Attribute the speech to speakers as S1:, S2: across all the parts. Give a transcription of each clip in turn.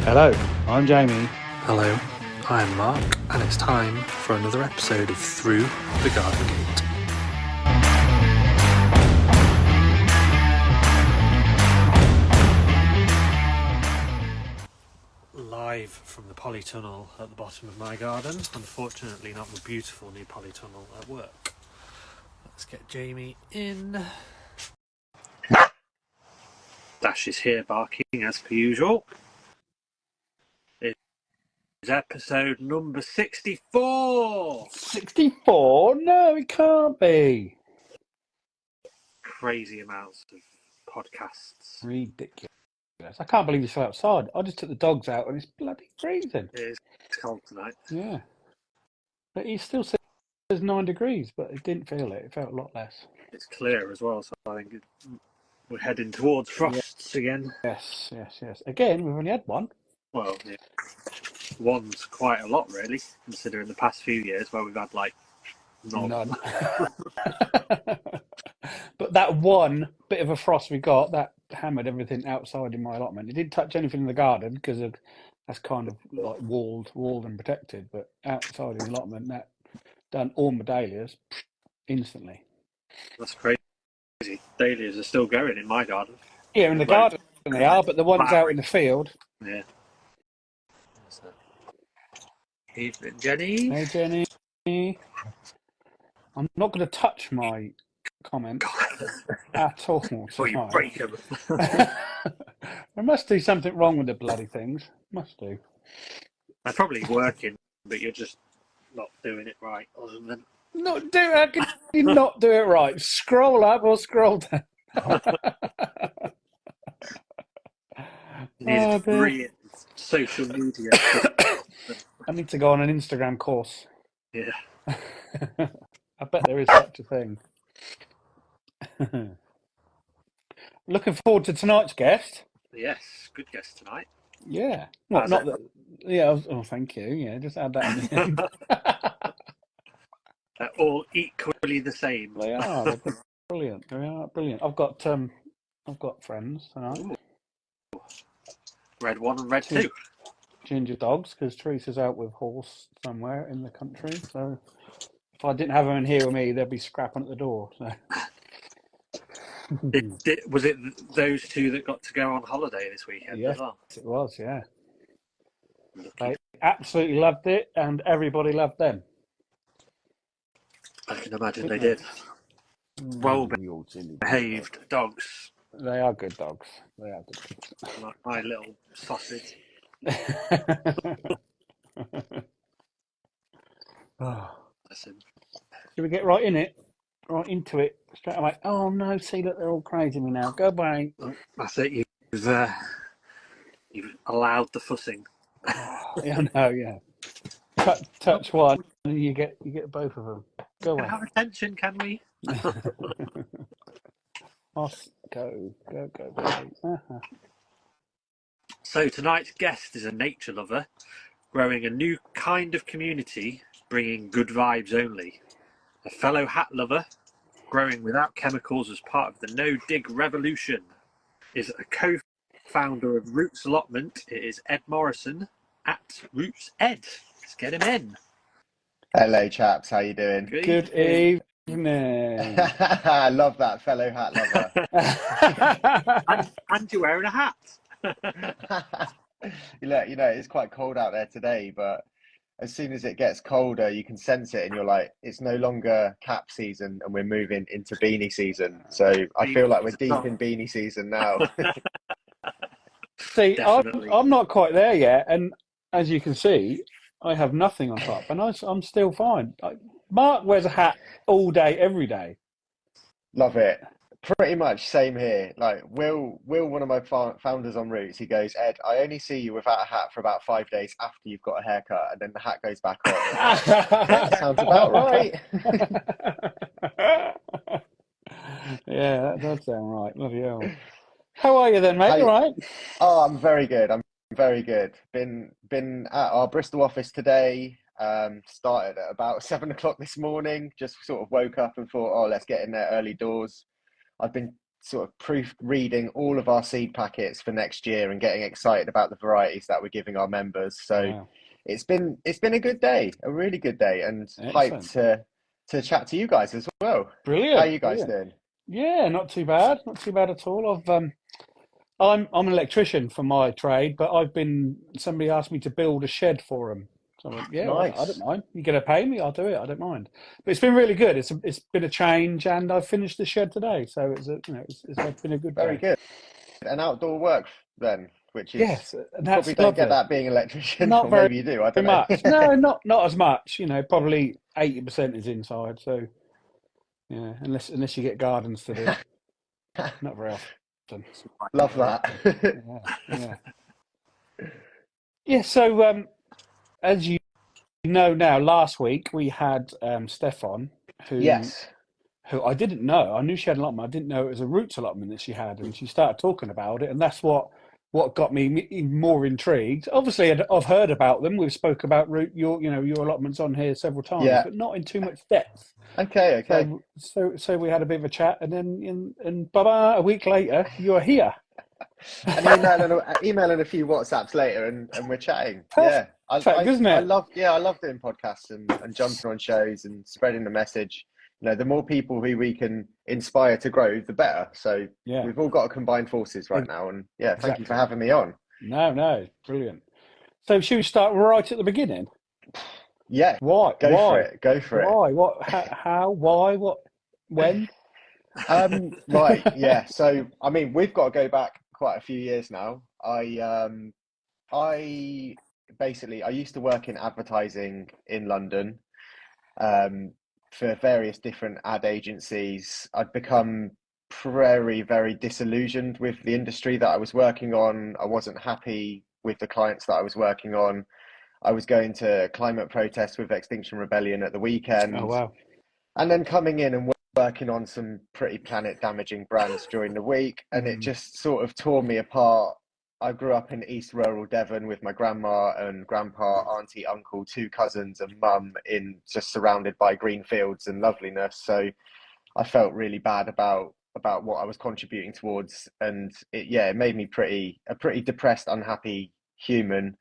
S1: Hello, I'm Jamie.
S2: Hello, I'm Mark, and it's time for another episode of Through the Garden Gate. Live from the polytunnel at the bottom of my garden. Unfortunately, not the beautiful new polytunnel at work. Let's get Jamie in. Dash is here barking as per usual. It's episode number 64.
S1: 64? No, it can't be.
S2: Crazy amounts of podcasts.
S1: Ridiculous. I can't believe it's still outside. I just took the dogs out and it's bloody freezing.
S2: It is cold tonight.
S1: Yeah. But he still says 9 degrees, but it didn't feel it. It felt a lot less.
S2: It's clear as well, so I think we're heading towards frosts again.
S1: Yes. Again, we've only had one.
S2: Well, yeah. One's quite a lot, really, considering the past few years where we've had, like, none.
S1: But that one bit of a frost we got, that hammered everything outside in my allotment. It didn't touch anything in the garden because that's kind of like walled and protected. But outside the allotment, that done all my dahlias instantly.
S2: That's crazy. Dahlias are still going in my garden.
S1: Yeah, in the garden they are, but the ones out in the field.
S2: Yeah. Evening, Jenny.
S1: Hey, Jenny. I'm not going to touch my comment at all.
S2: Before you break them.
S1: There must be something wrong with the bloody things. Must do.
S2: They're probably working, but you're just not doing it right. Other than
S1: How can you not do it right? Scroll up or scroll down.
S2: you need free social media.
S1: I need to go on an Instagram course.
S2: Yeah.
S1: I bet there is such a thing. Looking forward to tonight's guest.
S2: Yes, good guest tonight.
S1: Yeah. Well, not that. Yeah. Oh, thank you. Yeah, just add that in the end.
S2: They're all equally the same.
S1: They are. They're brilliant. They are brilliant. I've got friends tonight.
S2: Ooh. Red 1 and Red 2.
S1: Ginger dogs, because Teresa's out with horse somewhere in the country. So if I didn't have them in here with me, they'd be scrapping at the door. So.
S2: Was it those two that got to go on holiday this weekend as well?
S1: It was, yeah. They absolutely loved it, and everybody loved them.
S2: I can imagine they did. Well behaved dogs.
S1: They are good dogs.
S2: Like my little sausage.
S1: Should we get right in it? Right into it straight away. Oh no! See, look, they're all crazy me now. Go away.
S2: That's it. You've allowed the fussing.
S1: Yeah, no, yeah. Touch one, and you get both of them. Go away.
S2: Have attention, can we?
S1: Go.
S2: So tonight's guest is a nature lover, growing a new kind of community, bringing good vibes only. A fellow hat lover, growing without chemicals as part of the no-dig revolution. Is a co-founder of Roots Allotment. It is Ed Morrison at Roots Ed. Let's get him in.
S3: Hello, chaps. How you doing?
S1: Good evening.
S3: I love that, fellow hat lover.
S2: and you're wearing a hat.
S3: Look, it's quite cold out there today, but as soon as it gets colder, you can sense it, and you're like, it's no longer cap season, and we're moving into beanie season. So I feel like we're deep in beanie season now.
S1: See, I'm not quite there yet, and as you can see, I have nothing on top, and I'm still fine. Mark wears a hat all day, every day.
S3: Love it. Pretty much same here. Like Will, one of my founders on Roots, he goes, Ed, I only see you without a hat for about 5 days after you've got a haircut, and then the hat goes back on. That sounds about right.
S1: Yeah, that does sound right. Bloody hell. How are you then, mate? You all right?
S3: Oh, I'm very good. Been at our Bristol office today. Started at about 7 o'clock this morning. Just sort of woke up and thought, let's get in there early doors. I've been sort of proofreading all of our seed packets for next year and getting excited about the varieties that we're giving our members. So
S1: Wow.
S3: it's been a good day, a really good day, and hyped
S1: Excellent.
S3: to chat to you guys as well. How are
S1: Brilliant.
S3: you guys
S1: Brilliant.
S3: doing?
S1: Yeah, not too bad. Not too bad at all. I'm an electrician for my trade, but somebody asked me to build a shed for them. So I went, yeah, I don't
S3: Nice.
S1: mind. You're going to pay me, I'll do it. I don't mind. But it's been really good. It's been a change, and I finished the shed today. So it's been a good
S3: Very
S1: day.
S3: good. And outdoor work then, which is
S1: Yes,
S3: you
S1: that's
S3: probably don't get
S1: lovely.
S3: that being an electrician,
S1: Not
S3: or
S1: very
S3: maybe you do, I don't
S1: much.
S3: know.
S1: No, not as much. Probably 80% is inside. So yeah, unless you get gardens to do, not very often. Not
S3: Love
S1: very
S3: that.
S1: often. Yeah, yeah, yeah. So as you know now, last week we had Stefan, who
S3: Yes.
S1: who I didn't know. I knew she had an allotment. I didn't know it was a roots allotment that she had, and she started talking about it, and that's what got me even more intrigued. Obviously, I've heard about them. We've spoke about your allotments on here several times,
S3: Yeah.
S1: but not in too much depth.
S3: Okay, okay.
S1: So we had a bit of a chat, and then bye, a week later, you're here.
S3: An email and a few WhatsApps later, and we're chatting. Yeah,
S1: Perfect, isn't it?
S3: I love doing podcasts and jumping on shows and spreading the message. The more people who we can inspire to grow, the better. So
S1: Yeah,
S3: we've all got to combine forces right now. And yeah, thank you for
S1: exactly.
S3: having me on.
S1: No, brilliant. So should we start right at the beginning?
S3: Yeah,
S1: Why?
S3: go for
S1: Why?
S3: it. Go for it.
S1: Why? What? How? Why? What? When?
S3: Right, yeah. So I mean, we've got to go back quite a few years now. I basically I used to work in advertising in London, um, for various different ad agencies. I'd become very disillusioned with the industry that I was working on. I wasn't happy with the clients that I was working on. I was going to climate protests with Extinction Rebellion at the
S1: Oh
S3: weekend,
S1: wow.
S3: and then coming in and working on some pretty planet damaging brands during the week, and it
S1: Mm,
S3: just sort of tore me apart. I grew up in East Rural Devon with my grandma and grandpa, auntie, uncle, two cousins, and mum, in just surrounded by green fields and loveliness. So I felt really bad about what I was contributing towards, and it made me a pretty depressed, unhappy human.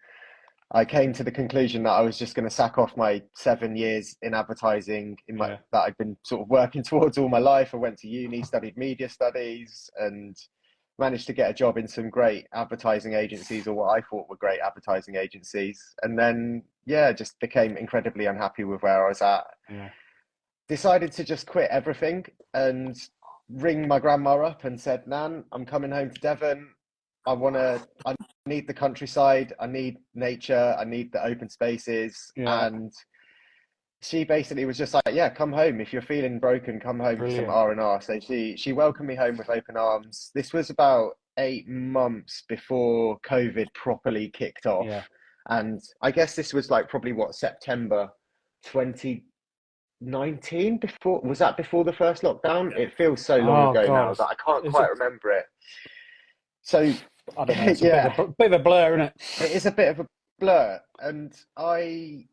S3: I came to the conclusion that I was just going to sack off my 7 years in advertising
S1: yeah.
S3: that I'd been sort of working towards all my life. I went to uni, studied media studies, and managed to get a job in some great advertising agencies, or what I thought were great advertising agencies. And then, yeah, just became incredibly unhappy with where I was at.
S1: Yeah.
S3: Decided to just quit everything and ring my grandma up and said, Nan, I'm coming home to Devon. I need the countryside. I need nature. I need the open spaces.
S1: Yeah.
S3: And she basically was just like, yeah, come home. If you're feeling broken, come home for some
S1: Brilliant.
S3: R&R. So she welcomed me home with open arms. This was about 8 months before COVID properly kicked off.
S1: Yeah.
S3: And I guess this was like probably September 2019, was that before the first lockdown? It feels so long
S1: Oh
S3: ago
S1: God.
S3: now that I can't
S1: It's a.
S3: quite remember it. So
S1: I don't know. It's a
S3: yeah,
S1: bit of a blur, isn't it?
S3: it is a bit of a blur. And I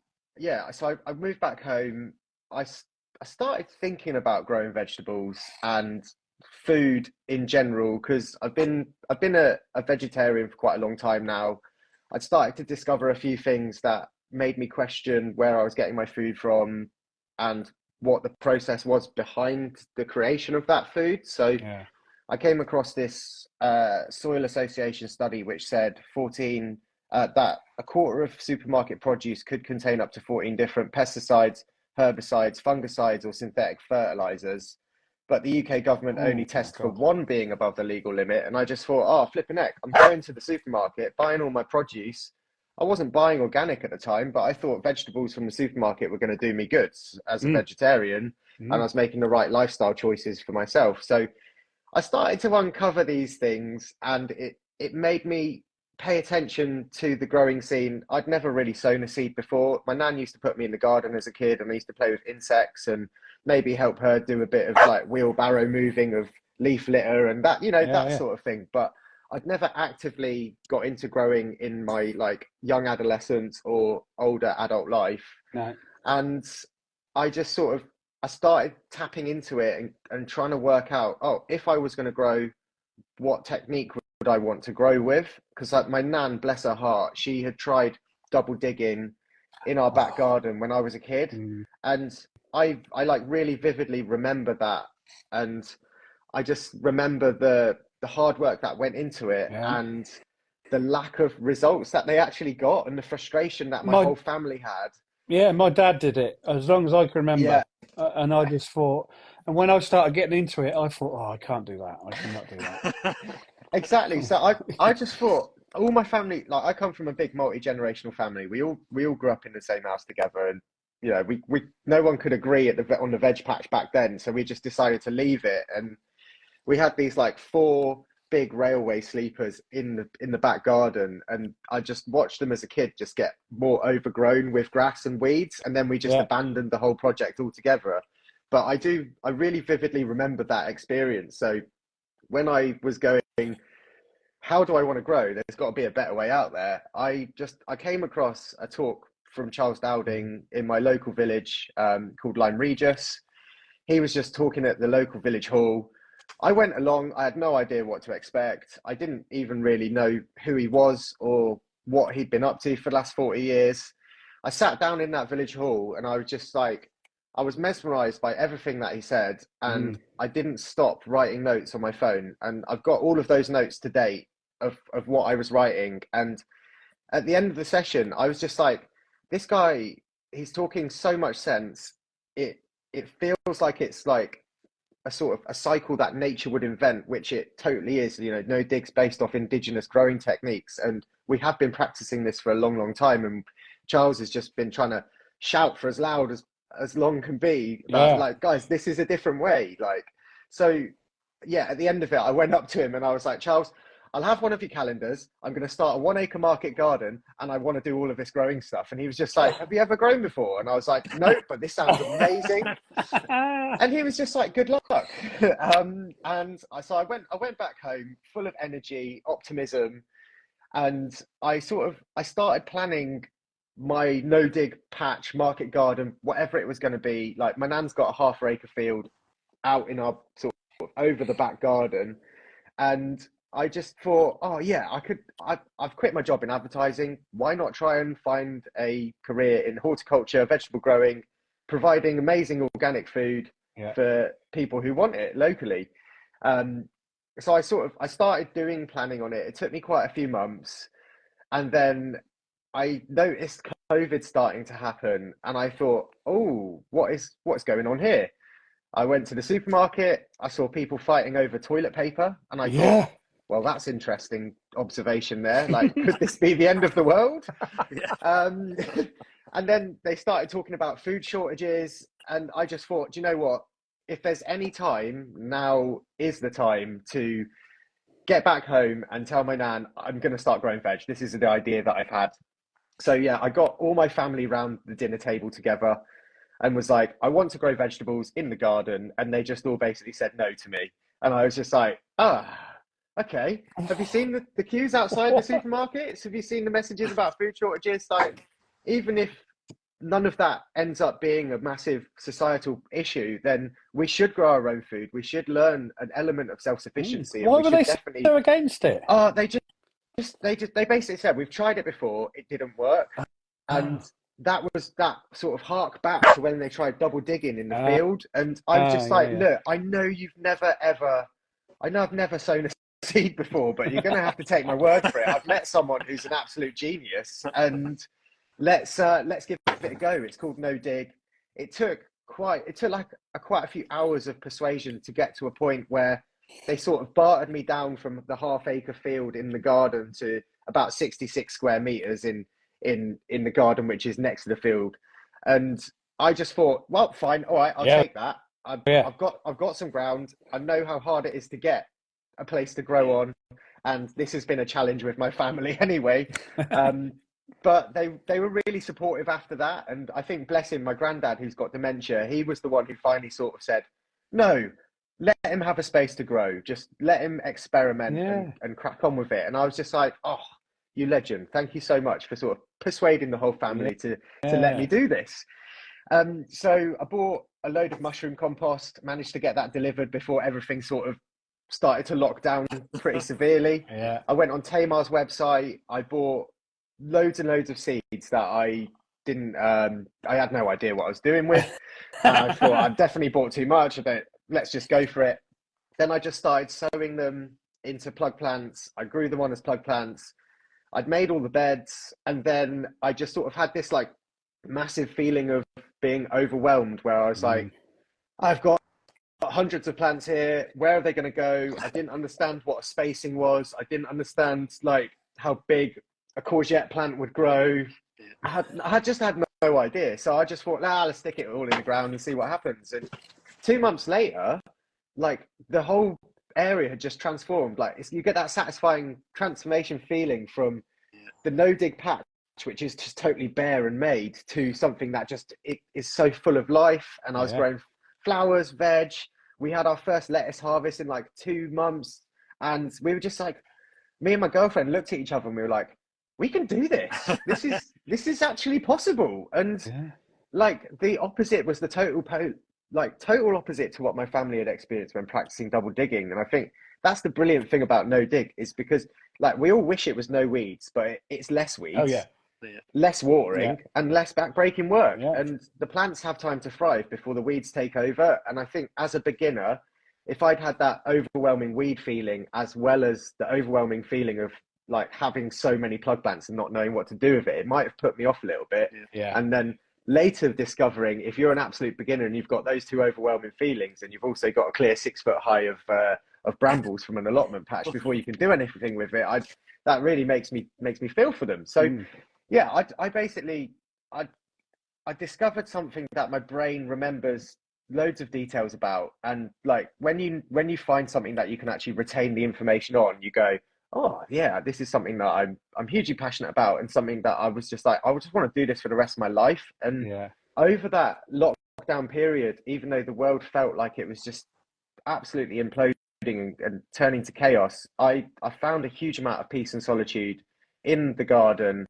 S3: moved back home. I started thinking about growing vegetables and food in general, because I've been a vegetarian for quite a long time now. I'd started to discover a few things that made me question where I was getting my food from and what the process was behind the creation of that food. So
S1: Yeah.
S3: I came across this Soil Association study which said that a quarter of supermarket produce could contain up to 14 different pesticides, herbicides, fungicides, or synthetic fertilizers. But the UK government only
S1: Oh my
S3: tests for
S1: God.
S3: one being above the legal limit. And I just thought, oh, flipping heck, I'm going to the supermarket, buying all my produce. I wasn't buying organic at the time, but I thought vegetables from the supermarket were going to do me good as a
S1: Mm,
S3: vegetarian. And I
S1: mm,
S3: was making the right lifestyle choices for myself. So I started to uncover these things, and it made me pay attention to the growing scene. I'd never really sown a seed before. My nan used to put me in the garden as a kid, and I used to play with insects and maybe help her do a bit of like wheelbarrow moving of leaf litter and that,
S1: yeah.
S3: that
S1: Yeah.
S3: sort of thing. But I'd never actively got into growing in my like young adolescence or older adult life.
S1: No.
S3: And I just sort of I started tapping into it and trying to work out, oh, if I was going to grow, what technique would I want to grow with? Because like my nan, bless her heart, she had tried double digging in our back
S1: Oh,
S3: garden when I was a kid, and I like really vividly remember that, and I just remember the hard work that went into it
S1: yeah.
S3: and the lack of results that they actually got and the frustration that my
S1: My
S3: whole family had.
S1: Yeah, my dad did it as long as I can remember.
S3: Yeah,
S1: And I just thought, and when I started getting into it, I thought, oh, I can't do that. I cannot do that.
S3: exactly. So I just thought all my family, like I come from a big multi-generational family. We all grew up in the same house together, and you know, we no one could agree on the veg patch back then, so we just decided to leave it. And we had these like four big railway sleepers in the back garden, and I just watched them as a kid just get more overgrown with grass and weeds, and then we just
S1: Yeah.
S3: abandoned the whole project altogether. But I really vividly remember that experience. So when I was going, how do I want to grow? There's got to be a better way out there. I came across a talk from Charles Dowding in my local village, called Lyme Regis. He was just talking at the local village hall. I went along. I had no idea what to expect. I didn't even really know who he was or what he'd been up to for the last 40 years. I sat down in that village hall and I was just like, I was mesmerized by everything that he said. And I didn't stop writing notes on my phone. And I've got all of those notes to date of what I was writing. And at the end of the session, I was just like, this guy, he's talking so much sense. It feels like it's like a sort of a cycle that nature would invent, which it totally is. You know, no digs based off indigenous growing techniques, and we have been practicing this for a long, long time. And Charles has just been trying to shout for as loud as long can be that,
S1: Yeah.
S3: like, guys, this is a different way. Like, so yeah. At the end of it, I went up to him and I was like, Charles, I'll have one of your calendars. I'm going to start a 1 acre market garden and I want to do all of this growing stuff. And he was just like, have you ever grown before? And I was like, no, but this sounds amazing. And he was just like, good luck. So I went back home full of energy, optimism, and I started planning my no dig patch, market garden, whatever it was going to be. Like my nan's got a half acre field out in our sort of over the back garden, and I just thought, oh yeah, I've quit my job in advertising. Why not try and find a career in horticulture, vegetable growing, providing amazing organic food
S1: Yeah.
S3: for people who want it locally. So I started doing planning on it. It took me quite a few months, and then I noticed COVID starting to happen, and I thought, oh, what's going on here? I went to the supermarket. I saw people fighting over toilet paper, and I thought,
S1: Yeah.
S3: well, that's interesting observation there. Like, could this be the end of the world?
S2: Yeah.
S3: And then they started talking about food shortages, and I just thought, do you know what? If there's any time, now is the time to get back home and tell my nan I'm going to start growing veg. This is the idea that I've had. So yeah, I got all my family around the dinner table together and was like, I want to grow vegetables in the garden, and they just all basically said no to me. And I was just like, okay. Have you seen the queues outside the supermarkets? Have you seen the messages about food shortages? Like, even if none of that ends up being a massive societal issue, then we should grow our own food. We should learn an element of self-sufficiency, and
S1: Why
S3: we
S1: were
S3: should
S1: they
S3: definitely.
S1: so against it?
S3: They basically said we've tried it before, it didn't work, and that sort of hark back to when they tried double digging in the field. And I was just like,
S1: Yeah.
S3: look, I know you've never ever, I know I've never sown a seed before, but you're going to have to take my word for it. I've met someone who's an absolute genius, and let's give it a go. It's called No Dig. It took quite a few hours of persuasion to get to a point where they sort of bartered me down from the half acre field in the garden to about 66 square meters in the garden, which is next to the field. And I just thought, well, fine, all right, I'll take that. I've got some ground. I know how hard it is to get a place to grow on, and this has been a challenge with my family anyway. But they were really supportive after that, and I think, bless him, my granddad, who's got dementia, he was the one who finally sort of said, no, let him have a space to grow, just let him experiment and crack on with it. And I was just like, oh, you legend, thank you so much for sort of persuading the whole family to let me do this. So I bought a load of mushroom compost, managed to get that delivered before everything sort of started to lock down pretty severely.
S1: Yeah.
S3: I went on Tamar's website. I bought loads and loads of seeds that I didn't, I had no idea what I was doing with. And I thought I've definitely bought too much. Let's just go for it. Then I just started sowing them into plug plants. I grew them on as plug plants. I'd made all the beds, and then I just sort of had this like massive feeling of being overwhelmed where I was like, I've got hundreds of plants here. Where are they going to go? I didn't understand what a spacing was. I didn't understand like how big a courgette plant would grow. I just had no idea. So I just thought, let's stick it all in the ground and see what happens. And 2 months later, like the whole area had just transformed. Like you get that satisfying transformation feeling from the no dig patch, which is just totally bare and made, to something that just it is so full of life. And I was growing flowers, veg. We had our first lettuce harvest in like 2 months, and we were just like, me and my girlfriend looked at each other and we were like, we can do this. This is actually possible. And like the opposite was the total opposite to what my family had experienced when practicing double digging. And I think that's the brilliant thing about no dig, is because like we all wish it was no weeds, but it's less weeds, less watering, and less backbreaking work. And the plants have time to thrive before the weeds take over. And I think as a beginner, if I'd had that overwhelming weed feeling as well as the overwhelming feeling of like having so many plug plants and not knowing what to do with it, it might have put me off a little bit. And then later discovering, if you're an absolute beginner and you've got those two overwhelming feelings, and you've also got a clear 6 foot high of brambles from an allotment patch before you can do anything with it, that really makes me feel for them. So I basically discovered something that my brain remembers loads of details about. And like when you find something that you can actually retain the information on, you go, oh yeah, this is something that I'm hugely passionate about, and something that I was just like, I would just want to do this for the rest of my life. And over that lockdown period, even though the world felt like it was just absolutely imploding and turning to chaos, I found a huge amount of peace and solitude in the garden.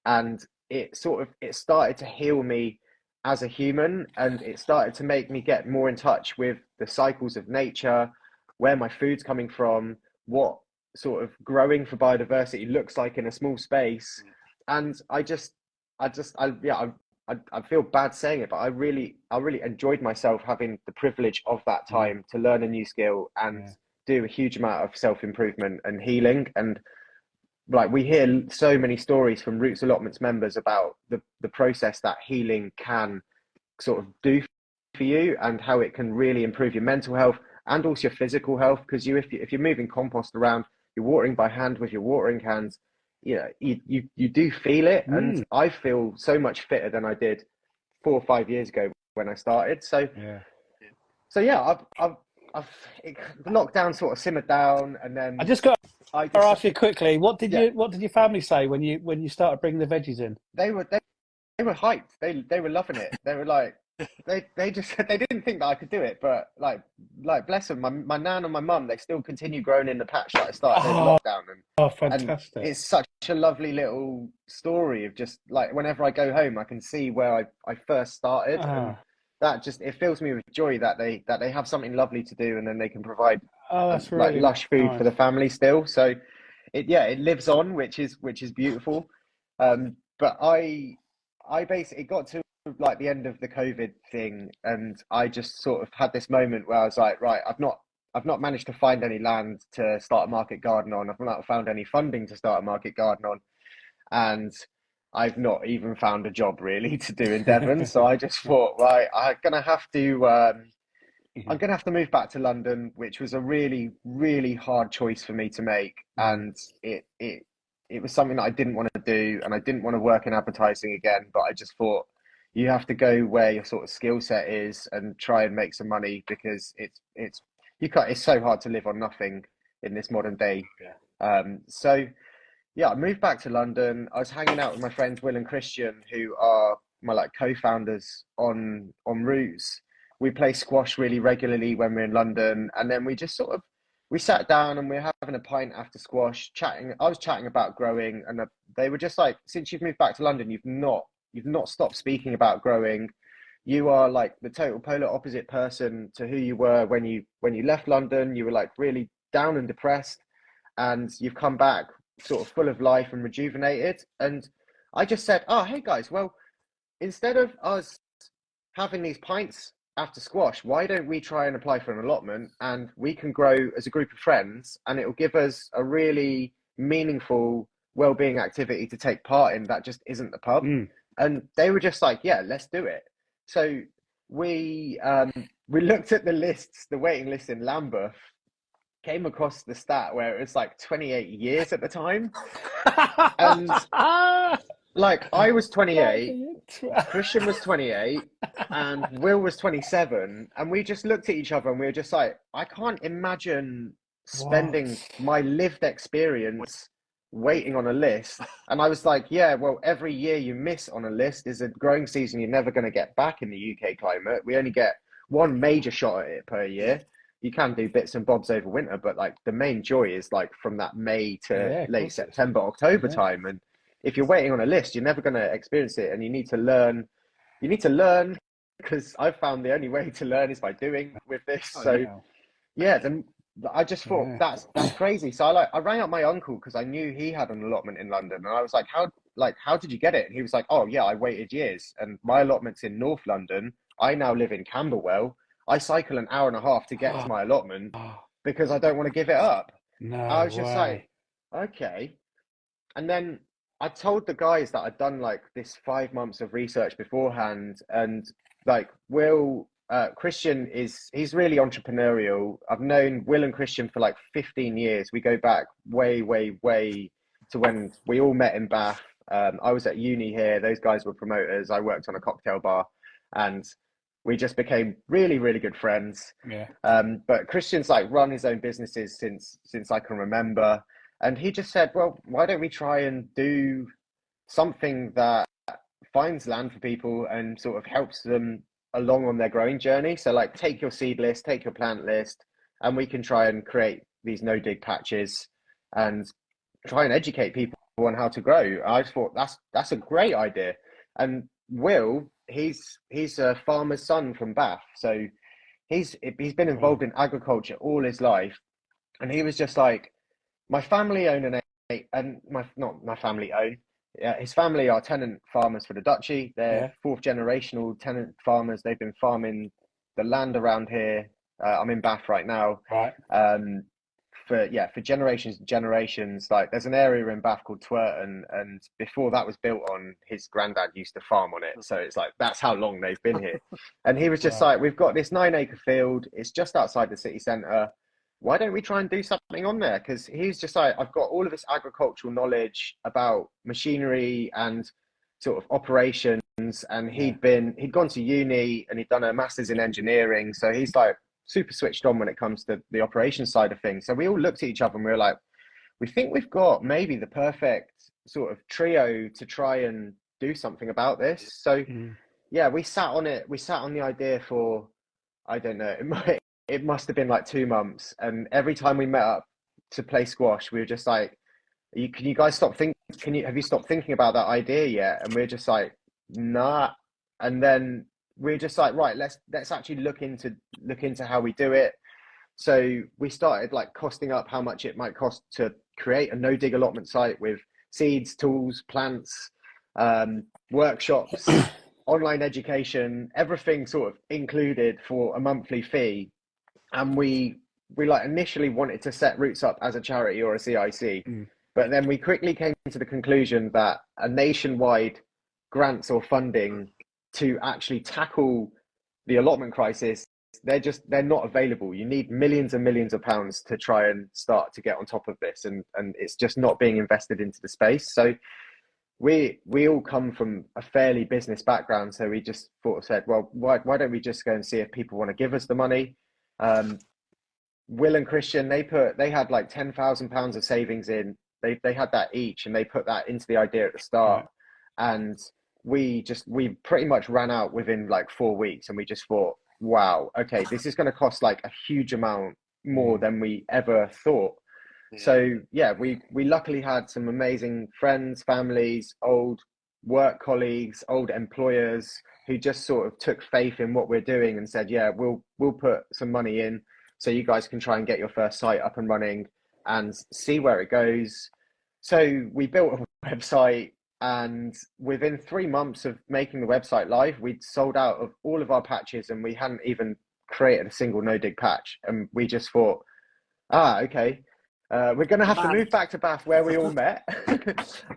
S3: And it started to heal me as a human, and it started to make me get more in touch with the cycles of nature, where my food's coming from, what sort of growing for biodiversity looks like in a small space. And I feel bad saying it, but I really enjoyed myself having the privilege of that time to learn a new skill and do a huge amount of self-improvement and healing. And like we hear so many stories from Roots Allotments members about the process that healing can sort of do for you, and how it can really improve your mental health and also your physical health. Because if you're moving compost around, you're watering by hand with your watering cans, you do feel it. And I feel so much fitter than I did 4 or 5 years ago when I started. So I've the lockdown sort of simmered down, and then
S1: I just got to ask you quickly, what did your family say when you started bringing the veggies in?
S3: They were hyped. They were loving it. They were like, they didn't think that I could do it, but like bless them, my nan and my mum, they still continue growing in the patch that I started over lockdown.
S1: Fantastic.
S3: And it's such a lovely little story of just like, whenever I go home, I can see where I first started. And that just, it fills me with joy that they have something lovely to do, and then they can provide
S1: that's
S3: like
S1: really
S3: lush food
S1: nice
S3: for the family still. So it lives on, which is beautiful. But I basically got to like the end of the COVID thing, and I just sort of had this moment where I was like, right, I've not managed to find any land to start a market garden on. I've not found any funding to start a market garden on, and I've not even found a job really to do in Devon. So I just thought, right, I'm gonna have to move back to London, which was a really, really hard choice for me to make. And it was something that I didn't want to do, and I didn't want to work in advertising again. But I just thought, you have to go where your sort of skill set is and try and make some money, because it's so hard to live on nothing in this modern day. I moved back to London. I was hanging out with my friends Will and Christian, who are my like co-founders on Roots. We play squash really regularly when we're in London, and then we just we sat down and we were having a pint after squash, chatting. I was chatting about growing, and they were just like, since you've moved back to London, you've not stopped speaking about growing. you are like the total polar opposite person to who you were when you left London. You were like really down and depressed, and you've come back sort of full of life and rejuvenated. And I just said, oh, hey guys, well, instead of us having these pints after squash, why don't we try and apply for an allotment, and we can grow as a group of friends, and it will give us a really meaningful well-being activity to take part in that just isn't the pub. And they were just like, yeah, let's do it. So we looked at the lists, the waiting list in Lambeth, came across the stat where it was like 28 years at the time. And like I was 28, Christian was 28, and Will was 27. And we just looked at each other and we were just like, I can't imagine spending my lived experience waiting on a list. And I was like, yeah, well, every year you miss on a list is a growing season you're never going to get back in the UK climate. We only get one major shot at it per year. You can do bits and bobs over winter, but like the main joy is like from that May to late September, October time. And if you're waiting on a list, you're never going to experience it. And you need to learn. You need to learn, because I've found the only way to learn is by doing with this. Then I just thought that's crazy. So I rang up my uncle because I knew he had an allotment in London, and I was like, how did you get it? And he was like, oh yeah, I waited years, and my allotment's in North London. I now live in Camberwell. I cycle an hour and a half to get to my allotment because I don't want to give it up. I was just like, okay. And then I told the guys that I'd done like this 5 months of research beforehand, and like Christian he's really entrepreneurial. I've known Will and Christian for like 15 years. We go back way, way, way to when we all met in Bath. I was at uni here. Those guys were promoters. I worked on a cocktail bar, and we just became really, really good friends. But Christian's like run his own businesses since I can remember. And he just said, well, why don't we try and do something that finds land for people and sort of helps them along on their growing journey? So like take your seed list, take your plant list, and we can try and create these no dig patches and try and educate people on how to grow. I thought that's a great idea. And Will, he's a farmer's son from Bath, so he's been involved in agriculture all his life, and he was just like, my family own his family are tenant farmers for the duchy. They're fourth generational tenant farmers. They've been farming the land around here. I'm in Bath right now. For generations. Like there's an area in Bath called Twerton, and before that was built on, his granddad used to farm on it. So it's like that's how long they've been here. And he was just like, we've got this 9-acre field. It's just outside the city centre. Why don't we try and do something on there? Because he's just like, I've got all of this agricultural knowledge about machinery and sort of operations, and he'd gone to uni and he'd done a master's in engineering. So he's like super switched on when it comes to the operations side of things. So we all looked at each other and we were like, we think we've got maybe the perfect sort of trio to try and do something about this. So we sat on it. We sat on the idea for, I don't know, it must have been like 2 months. And every time we met up to play squash, we were just like, can you guys stop thinking? Have you stopped thinking about that idea yet? And we're just like, nah. And then we're just like, right, let's actually look into how we do it. So we started like costing up how much it might cost to create a no dig allotment site with seeds, tools, plants, workshops, online education, everything sort of included for a monthly fee. And we like initially wanted to set Roots up as a charity or a CIC, but then we quickly came to the conclusion that a nationwide grants or funding to actually tackle the allotment crisis, they're not available. You need millions and millions of pounds to try and start to get on top of this, and it's just not being invested into the space. So we all come from a fairly business background, so we just said, well, why don't we just go and see if people want to give us the money? Will and Christian, they had like £10,000 of savings in. They had that each, and they put that into the idea at the start. And we pretty much ran out within like 4 weeks, and we just thought, wow, okay, this is going to cost like a huge amount more than we ever thought. So we luckily had some amazing friends, families, old work colleagues, old employers who just sort of took faith in what we're doing and said, yeah, we'll put some money in so you guys can try and get your first site up and running and see where it goes. So we built a website, and within 3 months of making the website live, we'd sold out of all of our patches, and we hadn't even created a single no dig patch. And we just thought, okay, we're going to have to move back to Bath where we all met,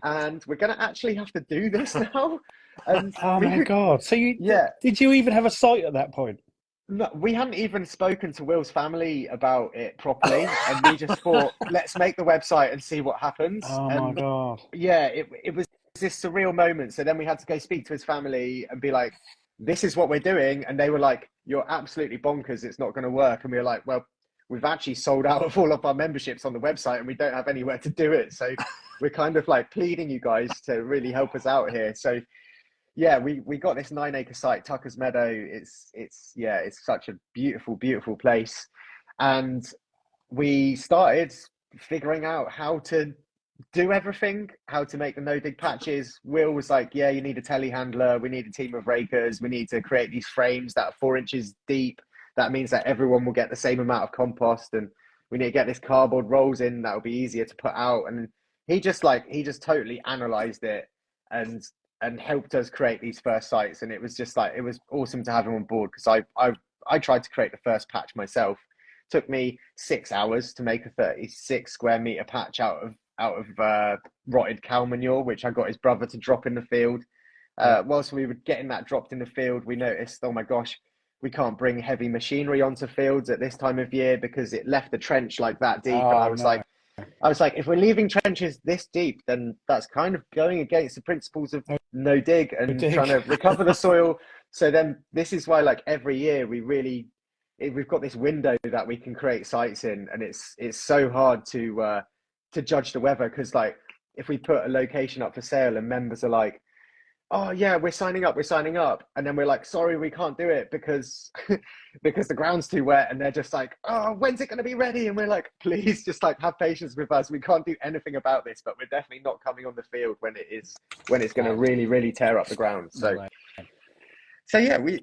S3: and we're going to actually have to do this now. And
S1: Oh my God! So did you even have a site at that point?
S3: No, we hadn't even spoken to Will's family about it properly, and we just thought, let's make the website and see what happens.
S1: Oh my God!
S3: Yeah, it was this surreal moment. So then we had to go speak to his family and be like, this is what we're doing. And they were like, you're absolutely bonkers. It's not going to work. And we were like, well, we've actually sold out of all of our memberships on the website and we don't have anywhere to do it. So we're kind of like pleading you guys to really help us out here. So yeah, we got this 9-acre site, Tucker's Meadow. It's such a beautiful place. And we started figuring out how to do everything, how to make the no dig patches. Will was like, yeah, you need a telehandler, we need a team of rakers, we need to create these frames that are 4 inches deep. That means that everyone will get the same amount of compost, and we need to get this cardboard rolls in that will be easier to put out. And he just totally analyzed it and helped us create these first sites. And it was just like, it was awesome to have him on board, because I tried to create the first patch myself. It took me 6 hours to make a 36 square meter patch out of rotted cow manure, which I got his brother to drop in the field. Whilst we were getting that dropped in the field, we noticed, oh my gosh, we can't bring heavy machinery onto fields at this time of year because it left the trench like that deep. And I was like, if we're leaving trenches this deep, then that's kind of going against the principles of no dig and trying to recover the soil. So then this is why, like, every year we've got this window that we can create sites in, and it's so hard to judge the weather, because like if we put a location up for sale and members are like, oh yeah, we're signing up, and then we're like, sorry, we can't do it because because the ground's too wet, and they're just like, oh, when's it going to be ready? And we're like, please just like have patience with us, we can't do anything about this, but we're definitely not coming on the field when it's going to really tear up the ground. So yeah, we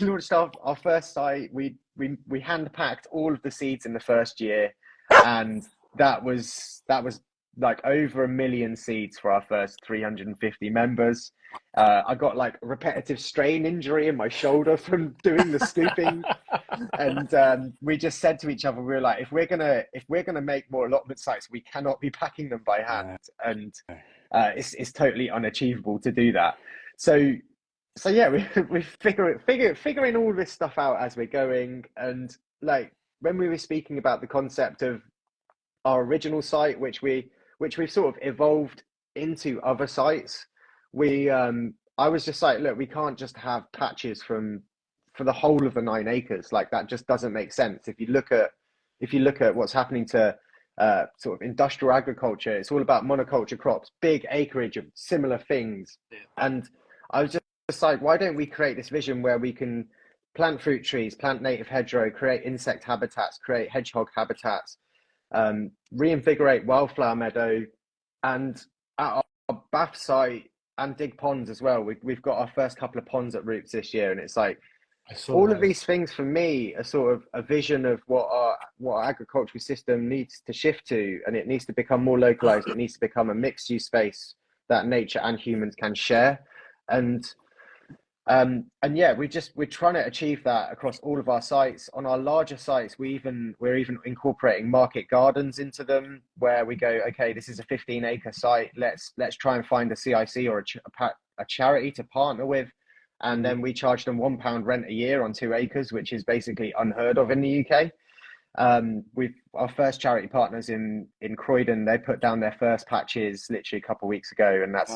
S3: launched our first site. We hand packed all of the seeds in the first year, and that was like over 1 million seeds for our first 350 members. I got like a repetitive strain injury in my shoulder from doing the scooping, and we just said to each other, we were like, if we're gonna make more allotment sites, we cannot be packing them by hand, and it's totally unachievable to do that. So yeah, we figuring all this stuff out as we're going. And like when we were speaking about the concept of our original site, which we've sort of evolved into other sites, I was just like, look, we can't just have patches for the whole of the 9 acres. Like that just doesn't make sense. If you look at what's happening to sort of industrial agriculture, it's all about monoculture crops, big acreage of similar things. And I was just like, why don't we create this vision where we can plant fruit trees, plant native hedgerow, create insect habitats, create hedgehog habitats, reinvigorate wildflower meadow, and at our Bath site, and dig ponds as well. We've got our first couple of ponds at Roots this year, and it's like all of these things for me are sort of a vision of what our agricultural system needs to shift to, and it needs to become more localized. It needs to become a mixed use space that nature and humans can share. And yeah, we're trying to achieve that across all of our sites. On our larger sites, we're even incorporating market gardens into them, where we go, okay, this is a 15-acre site. Let's try and find a CIC or a charity to partner with, and then we charge them £1 rent a year on 2 acres, which is basically unheard of in the UK. Our first charity partners in Croydon, they put down their first patches literally a couple of weeks ago, and that's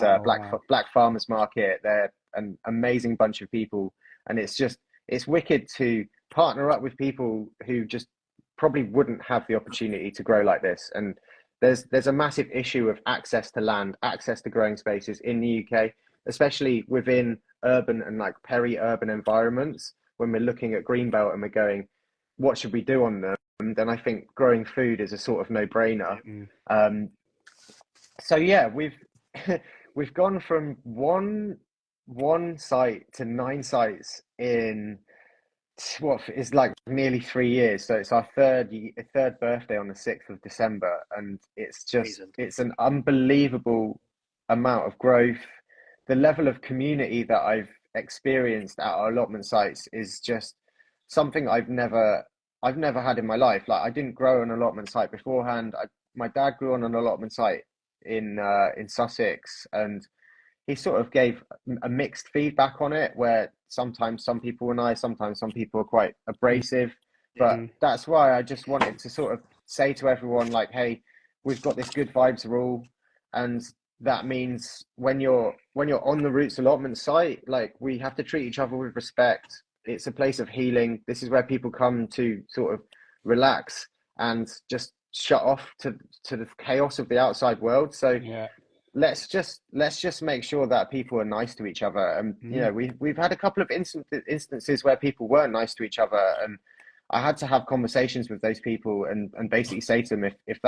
S3: Black Farmers Market. They're an amazing bunch of people, and it's wicked to partner up with people who just probably wouldn't have the opportunity to grow like this. And there's a massive issue of access to land, access to growing spaces in the UK, especially within urban and like peri-urban environments. When we're looking at Greenbelt and we're going, what should we do on them? Then I think growing food is a sort of no-brainer. So yeah, we've we've gone from one site to 9 sites in what is like nearly 3 years. So it's our third birthday on the 6th of December, and
S2: Amazing.
S3: it's an unbelievable amount of growth. The level of community that I've experienced at our allotment sites is just something I've never had in my life. Like, I didn't grow an allotment site beforehand. My dad grew on an allotment site in Sussex, and he sort of gave a mixed feedback on it, where sometimes some people were nice, sometimes some people were quite abrasive. But that's why I just wanted to sort of say to everyone, like, hey, we've got this good vibes rule, and that means when you're on the Roots allotment site, like, we have to treat each other with respect. It's a place of healing. This is where people come to sort of relax and just shut off to the chaos of the outside world. So
S1: Yeah.
S3: let's just make sure that people are nice to each other. And you know, we've had a couple of instances where people weren't nice to each other, and I had to have conversations with those people and basically say to them, if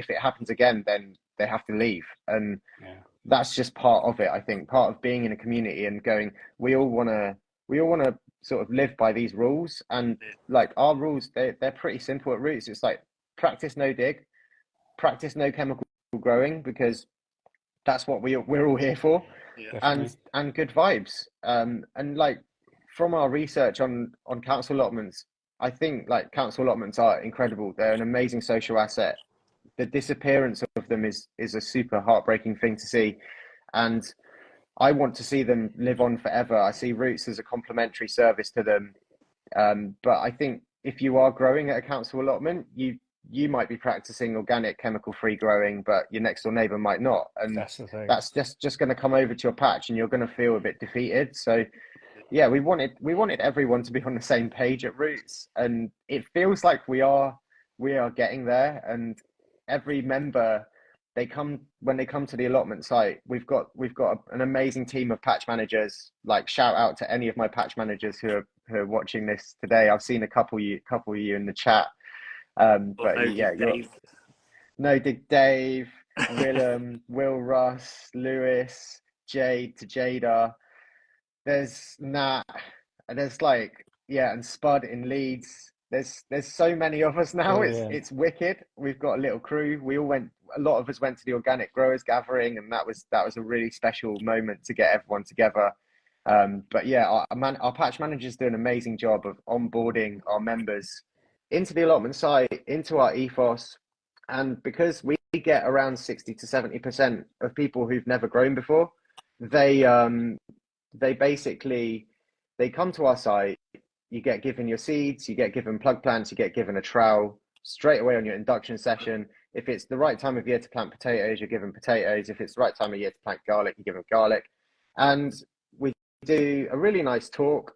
S3: it happens again, then they have to leave. And that's just part of it. I think part of being in a community and going, we all want to sort of live by these rules. And like, our rules, they're pretty simple at Roots. It's like, practice no dig, practice no chemical growing, because that's what we're all here for. And good vibes. And like, from our research on council allotments, I think like council allotments are incredible. They're an amazing social asset. The disappearance of them is a super heartbreaking thing to see, and I want to see them live on forever. I see Roots as a complementary service to them. But I think if you are growing at a council allotment, you might be practicing organic, chemical-free growing, but your next door neighbour might not, and
S1: That's the thing.
S3: that's just going to come over to your patch, and you're going to feel a bit defeated. So, yeah, we wanted everyone to be on the same page at Roots, and it feels like we are getting there. And every member, when they come to the allotment site, we've got an amazing team of patch managers. Like, shout out to any of my patch managers who are watching this today. I've seen a couple of you in the chat. But yeah, No Dig Dave, Willem, Will Russ, Lewis, Jade to Jada. There's Nat, and there's like, yeah, and Spud in Leeds. There's so many of us now. It's wicked. We've got a little crew. A lot of us went to the organic growers gathering, and that was a really special moment to get everyone together. But yeah, our patch managers do an amazing job of onboarding our members into the allotment site, into our ethos. And because we get around 60 to 70% of people who've never grown before, they basically, they come to our site. You get given your seeds, you get given plug plants, you get given a trowel straight away on your induction session. If it's the right time of year to plant potatoes, you're given potatoes. If it's the right time of year to plant garlic, you're given garlic. And we do a really nice talk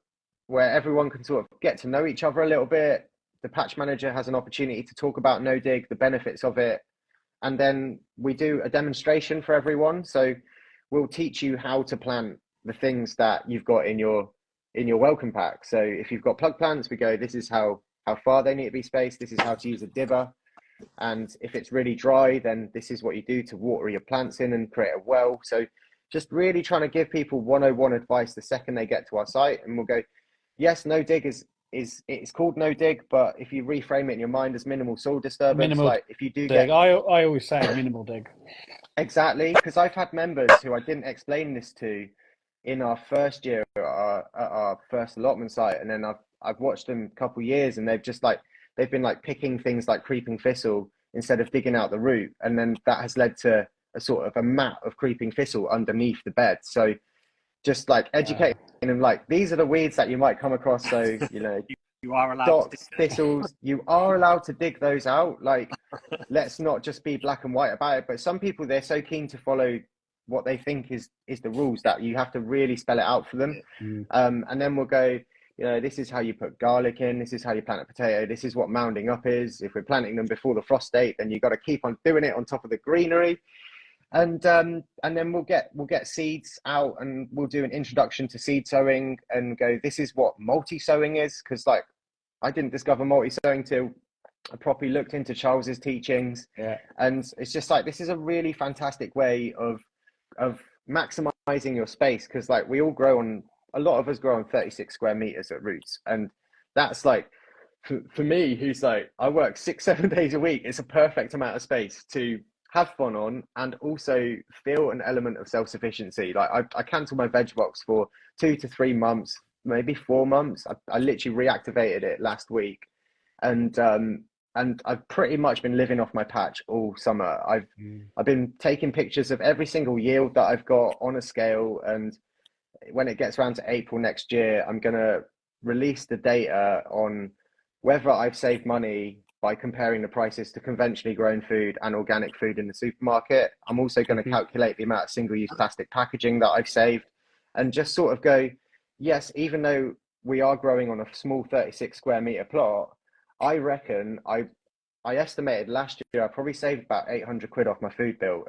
S3: where everyone can sort of get to know each other a little bit. The patch manager has an opportunity to talk about no dig, the benefits of it. And then we do a demonstration for everyone. So we'll teach you how to plant the things that you've got in your welcome pack. So if you've got plug plants, we go, this is how far they need to be spaced. This is how to use a dibber. And if it's really dry, then this is what you do to water your plants in and create a well. So just really trying to give people 101 advice the second they get to our site. And we'll go, yes, no dig it's called no dig, but if you reframe it in your mind as minimal soil disturbance, like if you do
S1: dig.
S3: get,
S1: I always say minimal dig.
S3: Exactly, because I've had members who I didn't explain this to in our first year at our first allotment site, and then I've watched them a couple of years, and they've been like picking things like creeping thistle instead of digging out the root, and then that has led to a sort of a mat of creeping thistle underneath the bed. So just like educating them, like, these are the weeds that you might come across. So, you know,
S2: you are allowed
S3: dots, thistles, you are allowed to dig those out. Like, let's not just be black and white about it. But some people, they're so keen to follow what they think is the rules that you have to really spell it out for them. And then we'll go, you know, this is how you put garlic in, this is how you plant a potato, this is what mounding up is. If we're planting them before the frost date, then you've got to keep on doing it on top of the greenery. And then we'll get seeds out, and we'll do an introduction to seed sowing and go, this is what multi-sowing is. Because like, I didn't discover multi-sowing till I properly looked into Charles's teachings. And it's just like, this is a really fantastic way of maximizing your space, because like we all grow on, a lot of us grow on 36 square meters at Roots, and that's like for me, who's like, I work 6 7 days a week, it's a perfect amount of space to have fun on and also feel an element of self-sufficiency. Like I cancelled my veg box for 2 to 3 months, maybe 4 months. I literally reactivated it last week, and I've pretty much been living off my patch all summer. I've been taking pictures of every single yield that I've got on a scale, and when it gets around to April next year, I'm gonna release the data on whether I've saved money by comparing the prices to conventionally grown food and organic food in the supermarket. I'm also going to calculate the amount of single-use plastic packaging that I've saved, and just sort of go, yes, even though we are growing on a small 36 square meter plot, I reckon I estimated last year I probably saved about 800 quid off my food bill.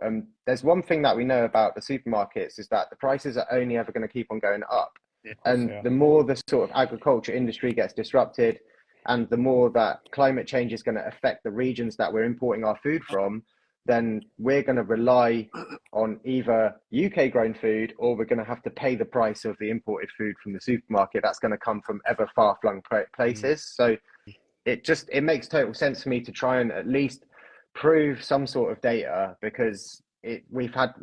S3: There's one thing that we know about the supermarkets is that the prices are only ever going to keep on going up.
S2: Yeah.
S3: And the more the sort of agriculture industry gets disrupted, and the more that climate change is going to affect the regions that we're importing our food from, then we're going to rely on either UK grown food, or we're going to have to pay the price of the imported food from the supermarket that's going to come from ever far-flung places. So it makes total sense for me to try and at least prove some sort of data, because we have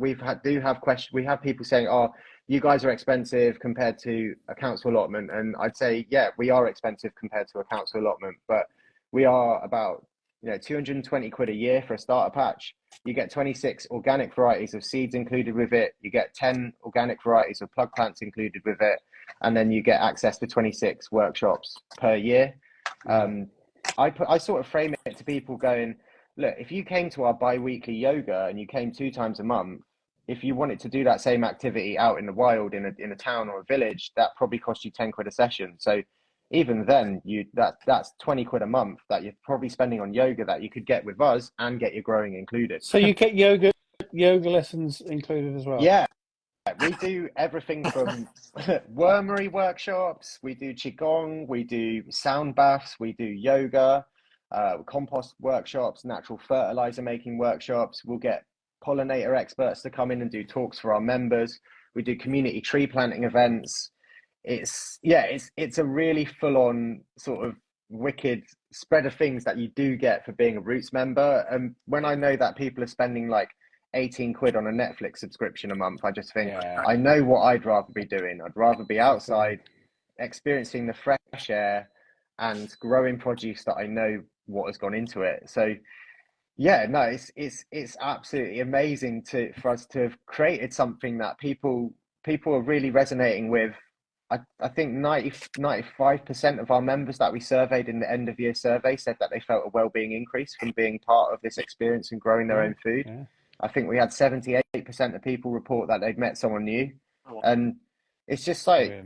S3: people saying, oh, you guys are expensive compared to a council allotment. And I'd say, yeah, we are expensive compared to a council allotment, but we are about 220 quid a year for a starter patch. You get 26 organic varieties of seeds included with it. You get 10 organic varieties of plug plants included with it. And then you get access to 26 workshops per year. I sort of frame it to people going, look, if you came to our bi-weekly yoga and you came 2 times a month, if you wanted to do that same activity out in the wild in a town or a village, that probably cost you 10 quid a session. So even then, that's 20 quid a month that you're probably spending on yoga that you could get with us and get your growing included.
S1: So you get yoga lessons included as well?
S3: Yeah, we do everything from wormery workshops, we do qigong, we do sound baths, we do yoga, compost workshops, natural fertilizer making workshops. We'll get pollinator experts to come in and do talks for our members. We do community tree planting events. It's a really full-on sort of wicked spread of things that you do get for being a Roots member. And when I know that people are spending like 18 quid on a Netflix subscription a month, I just think, I know what I'd rather be doing. I'd rather be outside experiencing the fresh air and growing produce that I know what has gone into it. So yeah, no, it's absolutely amazing for us to have created something that people are really resonating with. I think 95% of our members that we surveyed in the end of year survey said that they felt a well-being increase from being part of this experience and growing their own food. Yeah. I think we had 78% of people report that they'd met someone new. And it's just like,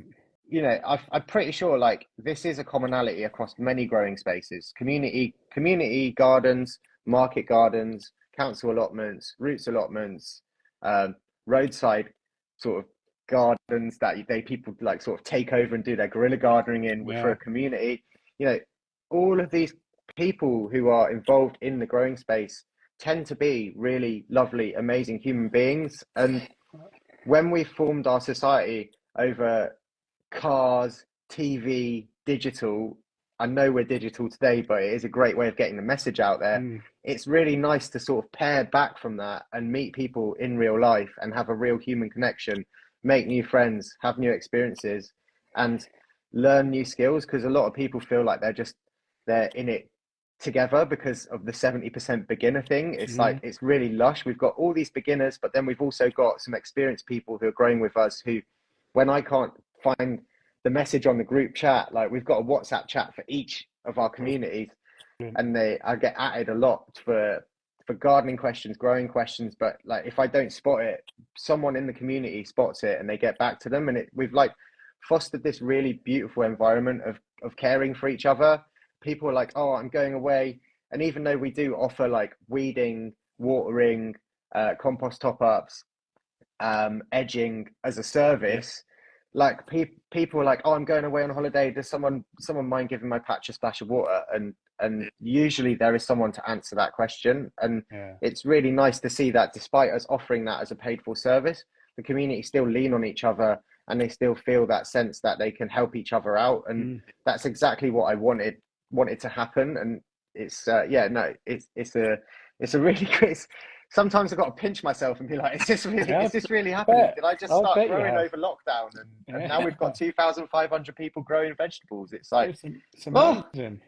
S3: I'm pretty sure like this is a commonality across many growing spaces: community gardens, market gardens, council allotments, Roots allotments, roadside sort of gardens that people like sort of take over and do their guerrilla gardening in for a community. All of these people who are involved in the growing space tend to be really lovely, amazing human beings. And when we formed our society over cars, TV, digital, I know we're digital today, but it is a great way of getting the message out there. It's really nice to sort of pare back from that and meet people in real life and have a real human connection, make new friends, have new experiences, and learn new skills. Because a lot of people feel like they're in it together because of the 70% beginner thing. It's like, it's really lush. We've got all these beginners, but then we've also got some experienced people who are growing with us, who, when I can't find the message on the group chat, like we've got a WhatsApp chat for each of our communities, and I get added a lot for gardening questions, growing questions. But like, if I don't spot it, someone in the community spots it and they get back to them. And we've like fostered this really beautiful environment of caring for each other. People are like, oh, I'm going away. And even though we do offer like weeding, watering, compost top-ups, edging as a service, like people are like, oh, I'm going away on holiday. Does someone mind giving my patch a splash of water? And usually there is someone to answer that question. And it's really nice to see that despite us offering that as a paid for service, the community still lean on each other, and they still feel that sense that they can help each other out. And that's exactly what I wanted to happen. And it's it's a really good. Sometimes I've got to pinch myself and be like, is this really happening? Did I just start growing over lockdown? And now we've got 2,500 people growing vegetables. It's like,
S1: it's amazing.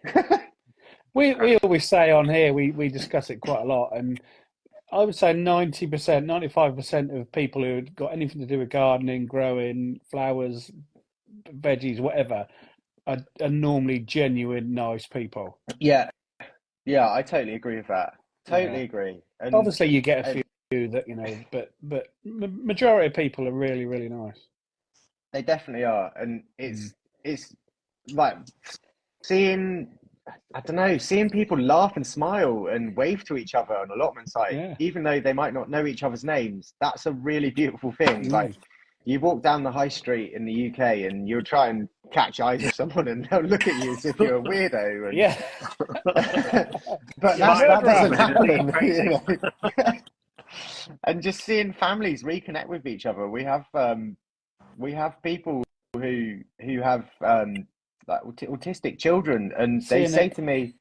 S1: We always say on here, we discuss it quite a lot, and I would say 90%, 95% of people who have got anything to do with gardening, growing, flowers, veggies, whatever, are normally genuine, nice people.
S3: Yeah, I totally agree with that. Totally agree. And
S1: obviously, you get a few that, you know, but majority of people are really, really nice.
S3: They definitely are, and it's like seeing people laugh and smile and wave to each other on allotment site, even though they might not know each other's names. That's a really beautiful thing. Like, you walk down the high street in the UK and you'll try and catch eyes with someone and they'll look at you as if you're a weirdo. And, but that doesn't happen. You know? And just seeing families reconnect with each other. We have people who have like autistic children, and they say to me,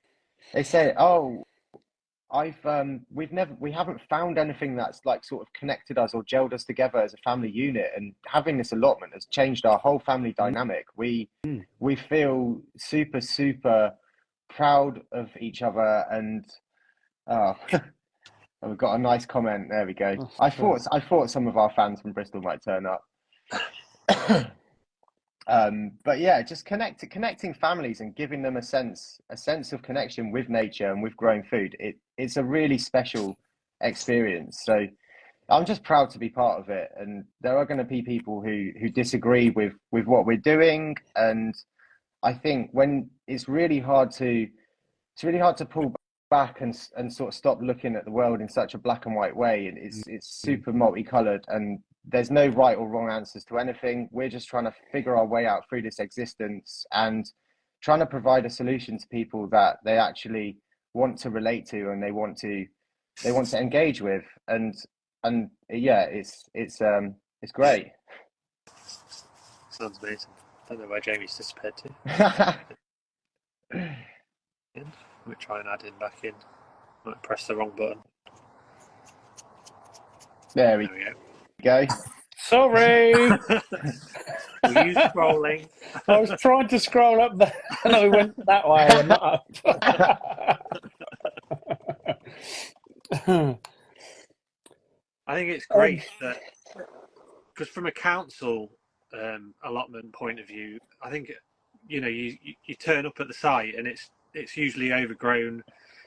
S3: "Oh, we haven't found anything that's like sort of connected us or gelled us together as a family unit, and having this allotment has changed our whole family dynamic. We feel super, super proud of each other." And we've got a nice comment. There we go. I thought some of our fans from Bristol might turn up. But yeah, just connecting families and giving them a sense of connection with nature and with growing food. It's a really special experience. So I'm just proud to be part of it. And there are going to be people who disagree with what we're doing. And I think when it's really hard to pull back and sort of stop looking at the world in such a black and white way. And it's super multicolored, and there's no right or wrong answers to anything. We're just trying to figure our way out through this existence and trying to provide a solution to people that they actually want to relate to and they want to engage with. And yeah, it's great.
S2: Sounds amazing. Don't know where Jamie's disappeared to. We'll try and add him back in. Might press the wrong button.
S3: There we go.
S1: Sorry.
S2: Were you scrolling?
S1: I was trying to scroll up there and I went that way and not up.
S2: I think it's great that, because from a council allotment point of view, I think, you know, you turn up at the site and it's usually overgrown,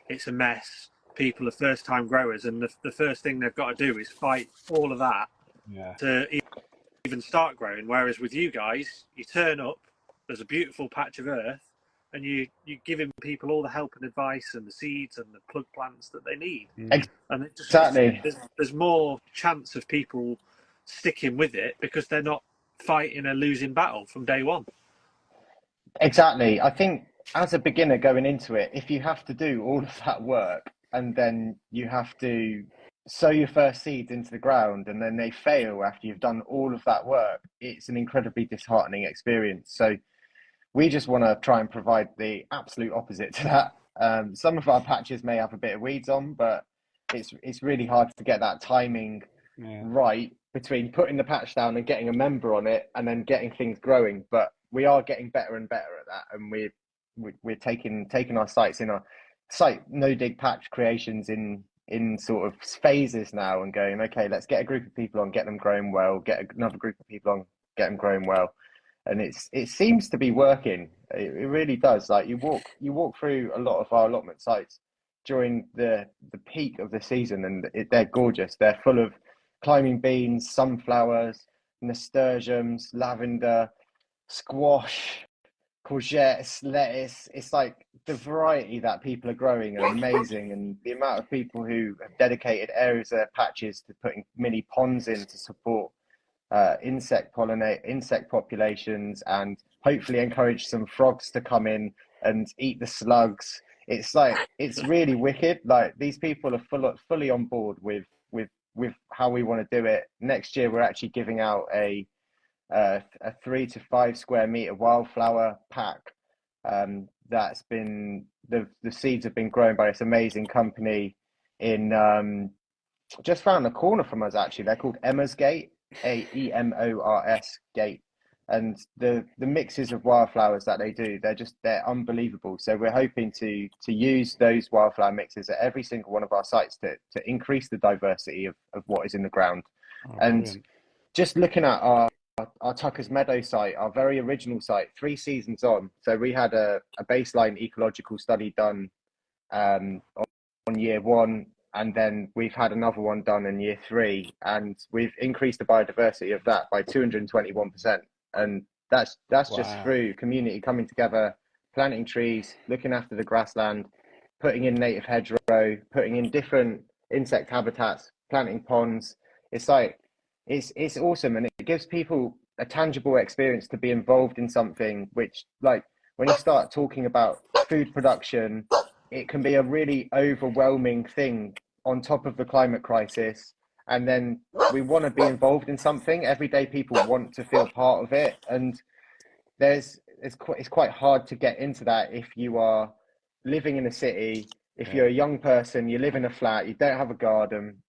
S2: it's a mess, people are first time growers, and the first thing they've got to do is fight all of that to even start growing. Whereas with you guys, you turn up, there's a beautiful patch of earth, and you're giving people all the help and advice and the seeds and the plug plants that they need. And it just, there's more chance of people sticking with it because they're not fighting a losing battle from day one.
S3: Exactly. I think as a beginner going into it, if you have to do all of that work and then you have to sow your first seeds into the ground and then they fail after you've done all of that work, it's an incredibly disheartening experience. So we just want to try and provide the absolute opposite to that. Some of our patches may have a bit of weeds on, but it's really hard to get that timing right between putting the patch down and getting a member on it and then getting things growing. But we are getting better and better at that, and we're taking our sites in our site no dig patch creations in sort of phases now and going, okay, let's get a group of people on, get them growing well, get another group of people on, get them growing well. And it seems to be working. It really does. Like you walk through a lot of our allotment sites during the peak of the season, and they're gorgeous. They're full of climbing beans, sunflowers, nasturtiums, lavender, squash, courgettes, lettuce. It's like the variety that people are growing are amazing, and the amount of people who have dedicated areas of their patches to putting mini ponds in to support insect populations and hopefully encourage some frogs to come in and eat the slugs. It's really wicked. Like these people are fully on board with with how we want to do it. Next year, we're actually giving out a 3 to 5 square meter wildflower pack. That's been the seeds have been grown by this amazing company in just round the corner from us. Actually, they're called Emma's Gate, Aemors Gate, and the mixes of wildflowers that they do, they're unbelievable. So we're hoping to use those wildflower mixes at every single one of our sites to increase the diversity of what is in the ground.
S1: Oh,
S3: And
S1: brilliant.
S3: just looking at our Tucker's Meadow site, our very original site, 3 seasons on. So we had a baseline ecological study done on year 1, and then we've had another one done in year 3, and we've increased the biodiversity of that by 221%. And that's just
S1: Wow.
S3: through community coming together, planting trees, looking after the grassland, putting in native hedgerow, putting in different insect habitats, planting ponds. It's like it's awesome, and it gives people a tangible experience to be involved in something which, like, when you start talking about food production, it can be a really overwhelming thing on top of the climate crisis. And then we want to be involved in something. Everyday people want to feel part of it, and it's quite hard to get into that if you are living in a city. If you're a young person, you live in a flat, you don't have a garden.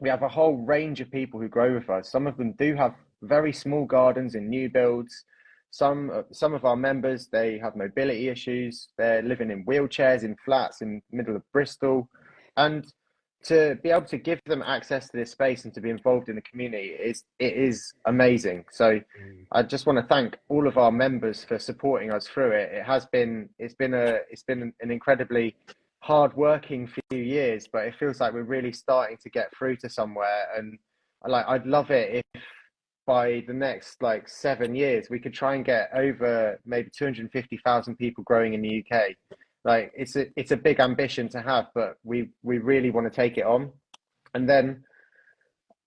S3: We have a whole range of people who grow with us. Some of them do have very small gardens in new builds. Some of our members, they have mobility issues. They're living in wheelchairs in flats in the middle of Bristol. And to be able to give them access to this space and to be involved in the community is amazing. So I just want to thank all of our members for supporting us through it. It's been an incredibly hard-working few years, but it feels like we're really starting to get through to somewhere. And I'd love it if by the next 7 years we could try and get over maybe 250,000 people growing in the UK. Like, it's a big ambition to have, but we really want to take it on. And then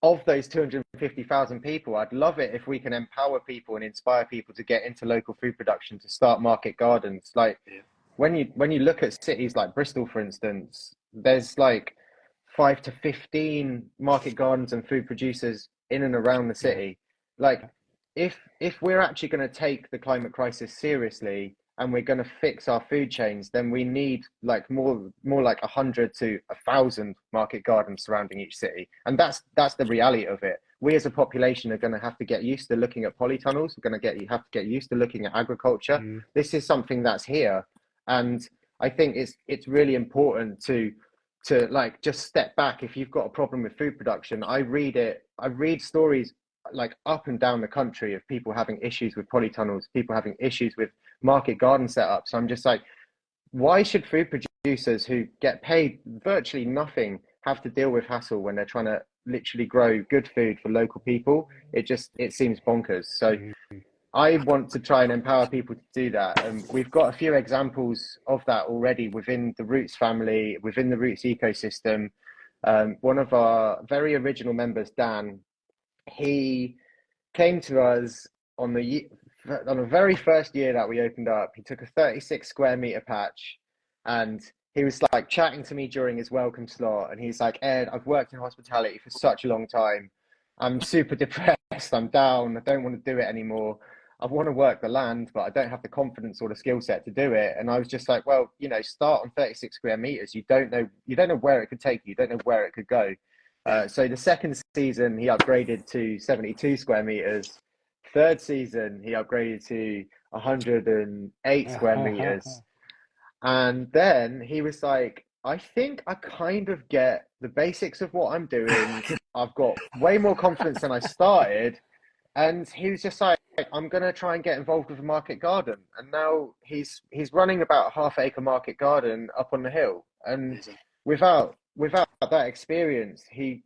S3: of those 250,000 people, I'd love it if we can empower people and inspire people to get into local food production, to start market gardens. Like, when you look at cities like Bristol, for instance, there's 5 to 15 market gardens and food producers in and around the city. Like, if we're actually going to take the climate crisis seriously and we're going to fix our food chains, then we need more like 100 to 1,000 market gardens surrounding each city. And that's the reality of it. We as a population are going to have to get used to looking at polytunnels. We're going to have to get used to looking at agriculture. This is something that's here. And I think it's really important to just step back. If you've got a problem with food production, I read stories up and down the country of people having issues with polytunnels, people having issues with market garden setups. So I'm just like, why should food producers who get paid virtually nothing have to deal with hassle when they're trying to literally grow good food for local people? It seems bonkers. So I want to try and empower people to do that. And we've got a few examples of that already within the Roots family, within the Roots ecosystem. One of our very original members, Dan, he came to us on the very first year that we opened up. He took a 36 square meter patch, and he was chatting to me during his welcome slot. And he's like, Ed, I've worked in hospitality for such a long time. I'm super depressed. I'm down. I don't want to do it anymore. I want to work the land, but I don't have the confidence or the skill set to do it. And I was just like, well, start on 36 square meters. You don't know where it could take you. You don't know where it could go. So the second season, he upgraded to 72 square meters. Third season, he upgraded to 108 square meters. And then he was like, I think I kind of get the basics of what I'm doing. I've got way more confidence than I started. And he was just like, I'm going to try and get involved with a market garden. And now he's running about a half-acre market garden up on the hill. And without that experience, he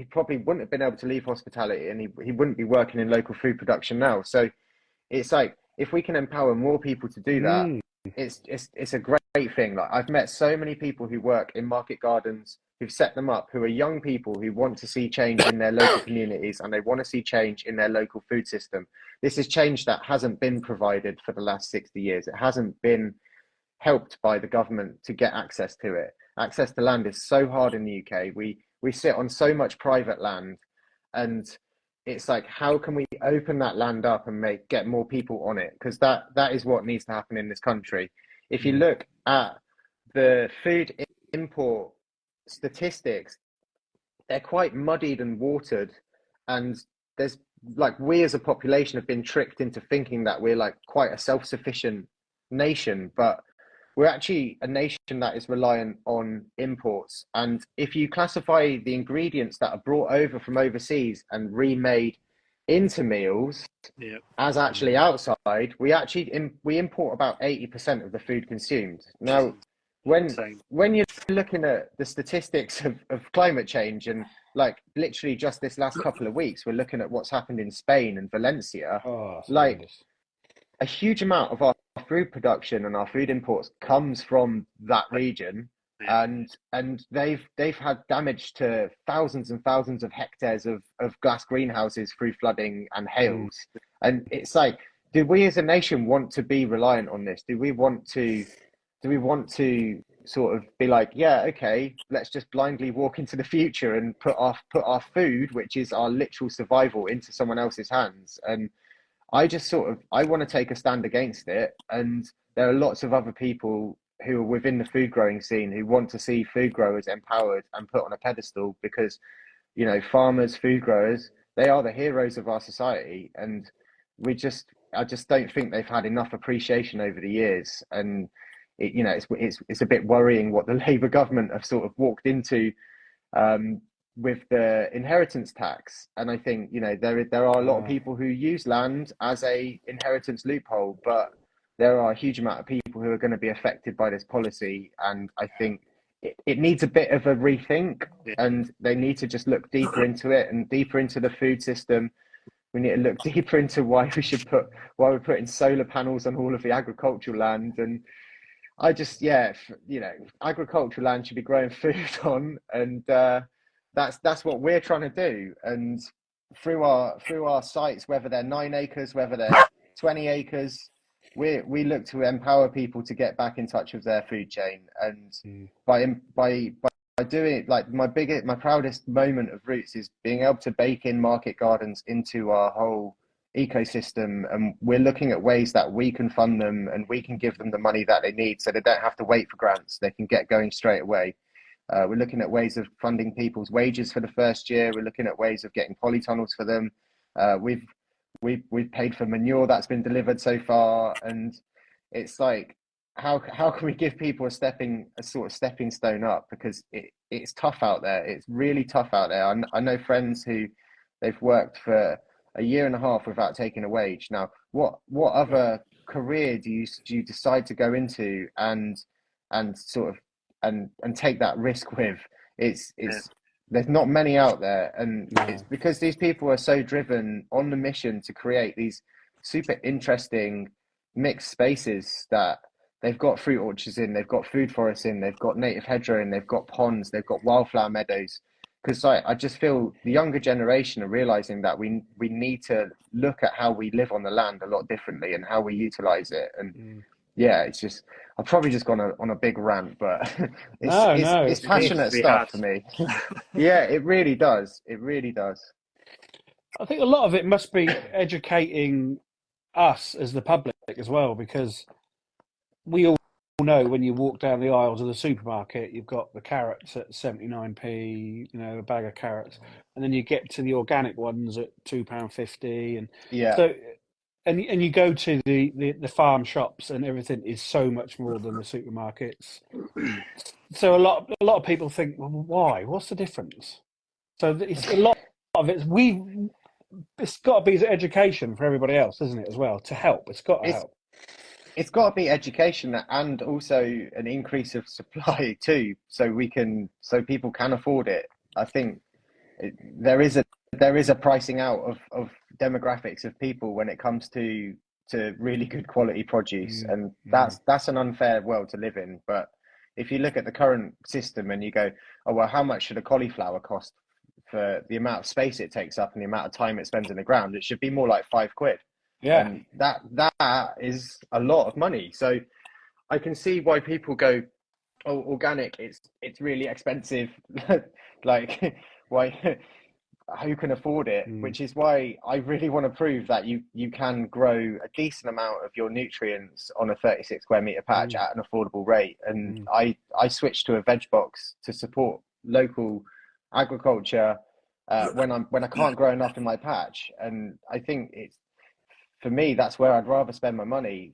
S3: probably wouldn't have been able to leave hospitality, and he wouldn't be working in local food production now. So it's like, if we can empower more people to do that, it's a great thing. I've met so many people who work in market gardens, who've set them up, who are young people who want to see change in their local communities, and they want to see change in their local food system. This is change that hasn't been provided for the last 60 years. It hasn't been helped by the government to get access to it. access to land is so hard in the UK. We sit on so much private land, and it's like, how can we open that land up and get more people on it? Because that is what needs to happen in this country. If you look at the food import statistics, they're quite muddied and watered, and there's like, we as a population have been tricked into thinking that we're like quite a self-sufficient nation, but we're actually a nation that is reliant on imports. And if you classify the ingredients that are brought over from overseas and remade into meals as actually outside, we import about 80% of the food consumed. Now, when you're looking at the statistics of climate change, and like literally just this last couple of weeks, we're looking at what's happened in Spain and Valencia. Like, a huge amount of our food production and our food imports comes from that region, and they've had damage to thousands and thousands of hectares of glass greenhouses through flooding and hails. And it's like, do we as a nation want to be reliant on this? Do we want to sort of be like, yeah, okay, let's just blindly walk into the future and put our food, which is our literal survival, into someone else's hands? And I want to take a stand against it. And there are lots of other people who are within the food growing scene who want to see food growers empowered and put on a pedestal, because, you know, farmers, food growers, they are the heroes of our society. And I just don't think they've had enough appreciation over the years. And it's a bit worrying what the Labour government have sort of walked into, with the inheritance tax. And I think, you know, there are a lot of people who use land as a inheritance loophole, but there are a huge amount of people who are going to be affected by this policy. And I think it needs a bit of a rethink, and they need to just look deeper into it and deeper into the food system. We need to look deeper into why we're putting solar panels on all of the agricultural land. And I just, agricultural land should be growing food on, and that's what we're trying to do. And through our sites, whether they're 9 acres, whether they're 20 acres, we look to empower people to get back in touch with their food chain. And by doing it, like, my proudest moment of Roots is being able to bake in market gardens into our whole ecosystem. And we're looking at ways that we can fund them, and we can give them the money that they need, so they don't have to wait for grants. They can get going straight away. We're looking at ways of funding people's wages for the first year. We're looking at ways of getting polytunnels for them. We've paid for manure that's been delivered so far. And it's like, how can we give people a sort of stepping stone up? Because it's tough out there. It's really tough out there. I know friends who they've worked for a year and a half without taking a wage. Now, what other career do you decide to go into and sort of and take that risk with? It's there's not many out there, and it's because these people are so driven on the mission to create these super interesting mixed spaces, that they've got fruit orchards in, they've got food forests in, they've got native hedgerow in, they've got ponds, they've got wildflower meadows. Because I just feel the younger generation are realizing that we need to look at how we live on the land a lot differently, and how we utilize it. And it's just, I've probably just gone on a big rant, but it's passionate stuff for me. Yeah, it really does. It really does.
S1: I think a lot of it must be educating us as the public as well, because we all know, when you walk down the aisles of the supermarket, you've got the carrots at 79p, you know, a bag of carrots, and then you get to the organic ones at £2.50, and so, and you go to the farm shops, and everything is so much more than the supermarkets. So a lot of people think, well, why? What's the difference? So it's a lot of it's got to be education for everybody else, isn't it, as well, to help? It's got to help.
S3: It's got to be education, and also an increase of supply too, so people can afford it. I think there is a pricing out of demographics of people when it comes to really good quality produce, and that's an unfair world to live in. But if you look at the current system and you go, oh well, how much should a cauliflower cost for the amount of space it takes up and the amount of time it spends in the ground? It should be more like £5.
S1: Yeah,
S3: and that is a lot of money. So I can see why people go, organic, it's really expensive. Like, why? Who can afford it?
S1: Mm.
S3: Which is why I really want to prove that you can grow a decent amount of your nutrients on a 36 square meter patch
S1: Mm.
S3: at an affordable rate. And
S1: Mm.
S3: I switched to a veg box to support local agriculture when I can't grow enough in my patch. And I think it's, for me, that's where I'd rather spend my money,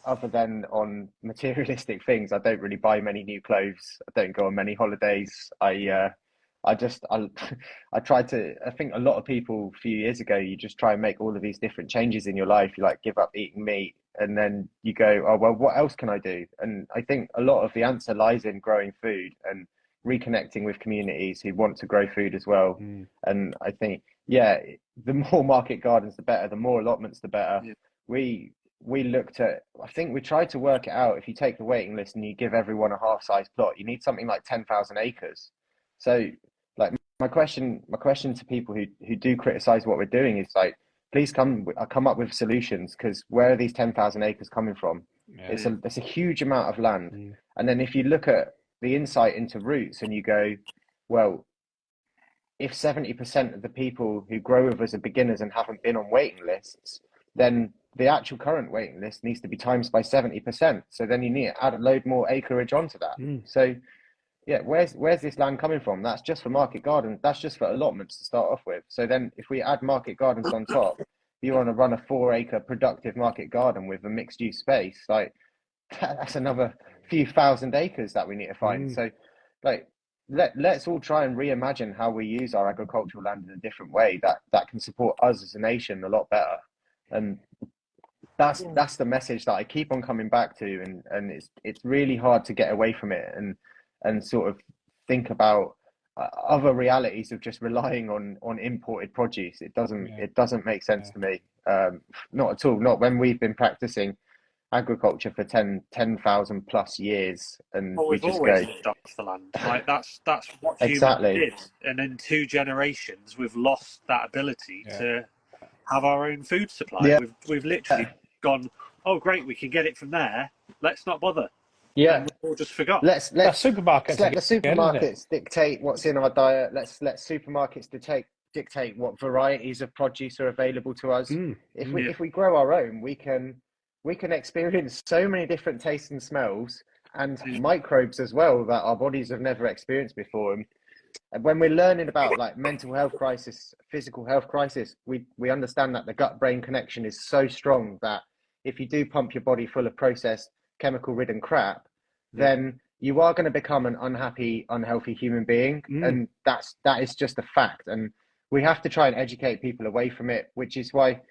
S3: other than on materialistic things. I don't really buy many new clothes. I don't go on many holidays. I just, I tried to. I think a lot of people a few years ago, you just try and make all of these different changes in your life. You like give up eating meat, and then you go, oh well, what else can I do? And I think a lot of the answer lies in growing food and reconnecting with communities who want to grow food as well.
S1: Mm.
S3: And I think, yeah, the more market gardens, the better. The more allotments, the better.
S2: Yeah.
S3: We looked at. I think we tried to work it out. If you take the waiting list and you give everyone a half-size plot, you need something like 10,000 acres. So, like my question to people who do criticize what we're doing is like, please come up with solutions, because where are these 10,000 acres coming from?
S1: Yeah.
S3: It's a huge amount of land.
S1: Mm.
S3: And then if you look at the insight into roots and you go, well, if 70% of the people who grow with us are beginners and haven't been on waiting lists, then the actual current waiting list needs to be times by 70%. So then you need to add a load more acreage onto that.
S1: Mm.
S3: So yeah, where's this land coming from? That's just for market gardens. That's just for allotments to start off with. So then if we add market gardens on top, you want to run a 4 acre productive market garden with a mixed use space, like that's another few thousand acres that we need to find.
S1: Mm.
S3: So like let's all try and reimagine how we use our agricultural land in a different way that can support us as a nation a lot better. And that's the message that I keep on coming back to, and it's really hard to get away from it and sort of think about other realities of just relying on imported produce. It doesn't
S1: Yeah.
S3: it doesn't make sense
S1: Yeah.
S3: to me. Not at all. Not when we've been practicing agriculture for 10,000 plus years, and
S2: Well,
S3: we
S2: we've
S3: just
S2: always
S3: go,
S2: lived off the land. Like that's what humans
S3: exactly.
S2: did, and in 2 generations, we've lost that ability
S1: Yeah.
S2: to have our own food supply.
S3: Yeah,
S2: We've literally gone, oh great, we can get it from there. Let's not bother,
S3: yeah.
S2: and we've all just forgot.
S3: Let's
S1: That's
S3: let's
S1: supermarkets
S3: let the
S1: again, isn't it?
S3: supermarkets dictate what's in our diet. Let's let supermarkets dictate what varieties of produce are available to us.
S1: Mm.
S3: If
S1: Mm.
S3: we
S2: Yeah.
S3: if we grow our own, we can experience so many different tastes and smells and
S2: Yeah.
S3: microbes as well that our bodies have never experienced before. And when we're learning about like mental health crisis, physical health crisis, we understand that the gut-brain connection is so strong that if you do pump your body full of processed, chemical-ridden crap,
S2: Yeah.
S3: then you are going to become an unhappy, unhealthy human being,
S1: Mm.
S3: and that is just a fact. And we have to try and educate people away from it, which is why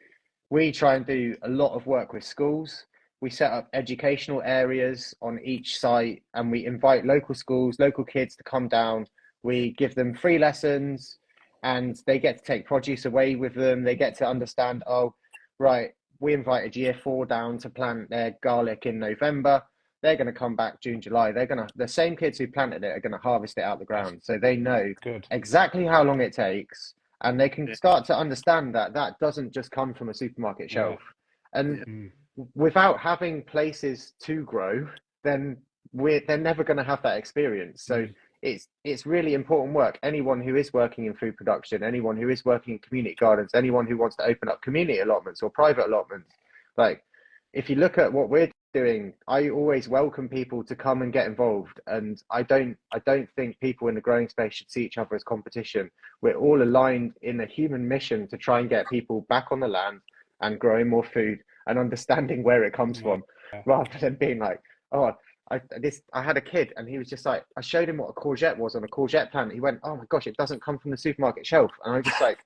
S3: we try and do a lot of work with schools. We set up educational areas on each site, and we invite local schools, local kids to come down. We give them free lessons, and they get to take produce away with them. They get to understand, oh, right, we invited year 4 down to plant their garlic in November. They're going to come back June, July. The same kids who planted it are going to harvest it out the ground. So they know
S1: Good.
S3: exactly how long it takes, and they can
S2: Yeah.
S3: start to understand that that doesn't just come from a supermarket
S1: Yeah.
S3: shelf. And
S2: Yeah.
S1: Mm.
S3: without having places to grow, then they're never going to have that experience. So
S1: Mm.
S3: it's really important work. Anyone who is working in food production, anyone who is working in community gardens, anyone who wants to open up community allotments or private allotments, like if you look at what we're doing, I always welcome people to come and get involved. And I don't think people in the growing space should see each other as competition. We're all aligned in a human mission to try and get people back on the land and growing more food and understanding where it comes from,
S1: Yeah.
S3: rather than being like, oh, I had a kid and he was just like, I showed him what a courgette was on a courgette plant. He went, oh my gosh, it doesn't come from the supermarket shelf. And I'm just like,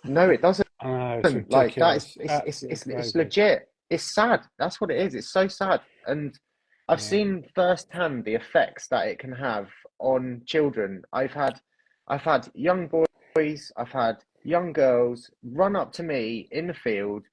S3: no, it doesn't.
S1: I know, it's
S3: Like that is
S1: ridiculous.
S3: it's
S1: Absolutely crazy.
S3: legit. It's sad. That's what it is. It's so sad. And I've
S1: Yeah.
S3: seen firsthand the effects that it can have on children. I've had young boys, I've had young girls run up to me in the field,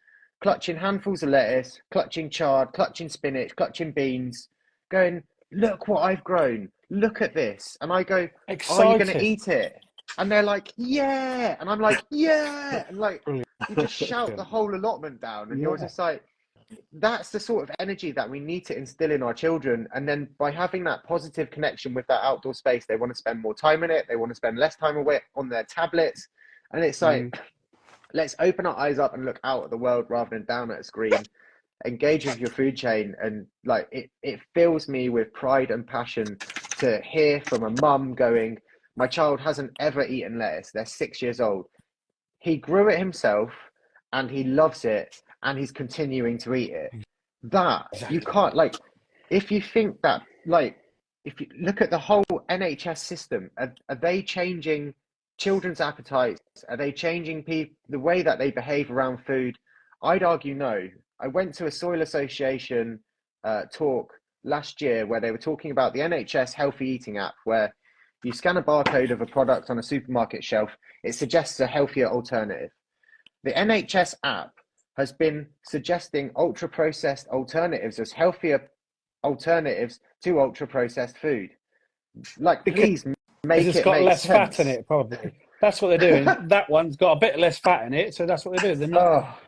S3: clutching handfuls of lettuce, clutching chard, clutching spinach, clutching beans, going, look what I've grown. Look at this. And I go, are you going to
S1: Excited.
S3: eat it? And they're like, yeah. And I'm like, yeah. And like,
S1: Brilliant.
S3: you just shout the whole allotment down, and you're
S1: Yeah.
S3: just like, that's the sort of energy that we need to instill in our children. And then by having that positive connection with that outdoor space, they want to spend more time in it. They want to spend less time away on their tablets. And it's like, let's open our eyes up and look out at the world rather than down at a screen. Engage with your food chain. And like, it fills me with pride and passion to hear from a mum going, my child hasn't ever eaten lettuce. They're 6 years old. He grew it himself and he loves it and he's continuing to eat it. That you can't, like, if you think that, like, if you look at the whole NHS system, are they changing children's appetites? Are they changing the way that they behave around food? I'd argue no. I went to a Soil Association talk last year where they were talking about the NHS healthy eating app, where you scan a barcode of a product on a supermarket shelf, it suggests a healthier alternative. The NHS app has been suggesting ultra-processed alternatives as healthier alternatives to ultra-processed food. Like, please make
S1: it's
S3: it
S1: got
S3: make
S1: less
S3: sense.
S1: fat in it, probably. That's what they're doing. That one's got a bit less fat in it, so that's what they do. They're not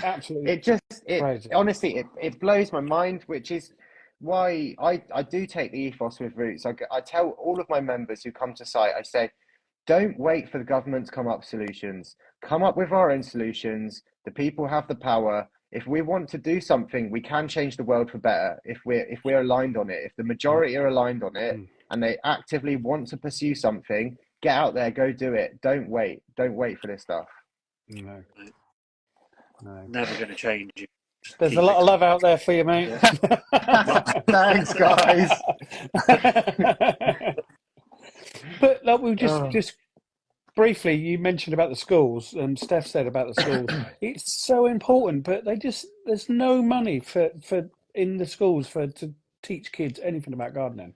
S1: absolutely crazy.
S3: Honestly, it blows my mind, which is why I do take the ethos with Roots. I tell all of my members who come to site, I say, don't wait for the government to come up with solutions. Come up with our own solutions. The people have the power. If we want to do something, we can change the world for better if we're aligned on it. If the majority are aligned on it and they actively want to pursue something, get out there, go do it. Don't wait. Don't wait for this stuff.
S1: No.
S2: Never going to change.
S1: There's a lot of love out there for you, mate.
S3: Thanks, guys.
S1: But like we just briefly, you mentioned about the schools, and Steph said about the schools. It's so important, but there's no money for in the schools to teach kids anything about gardening.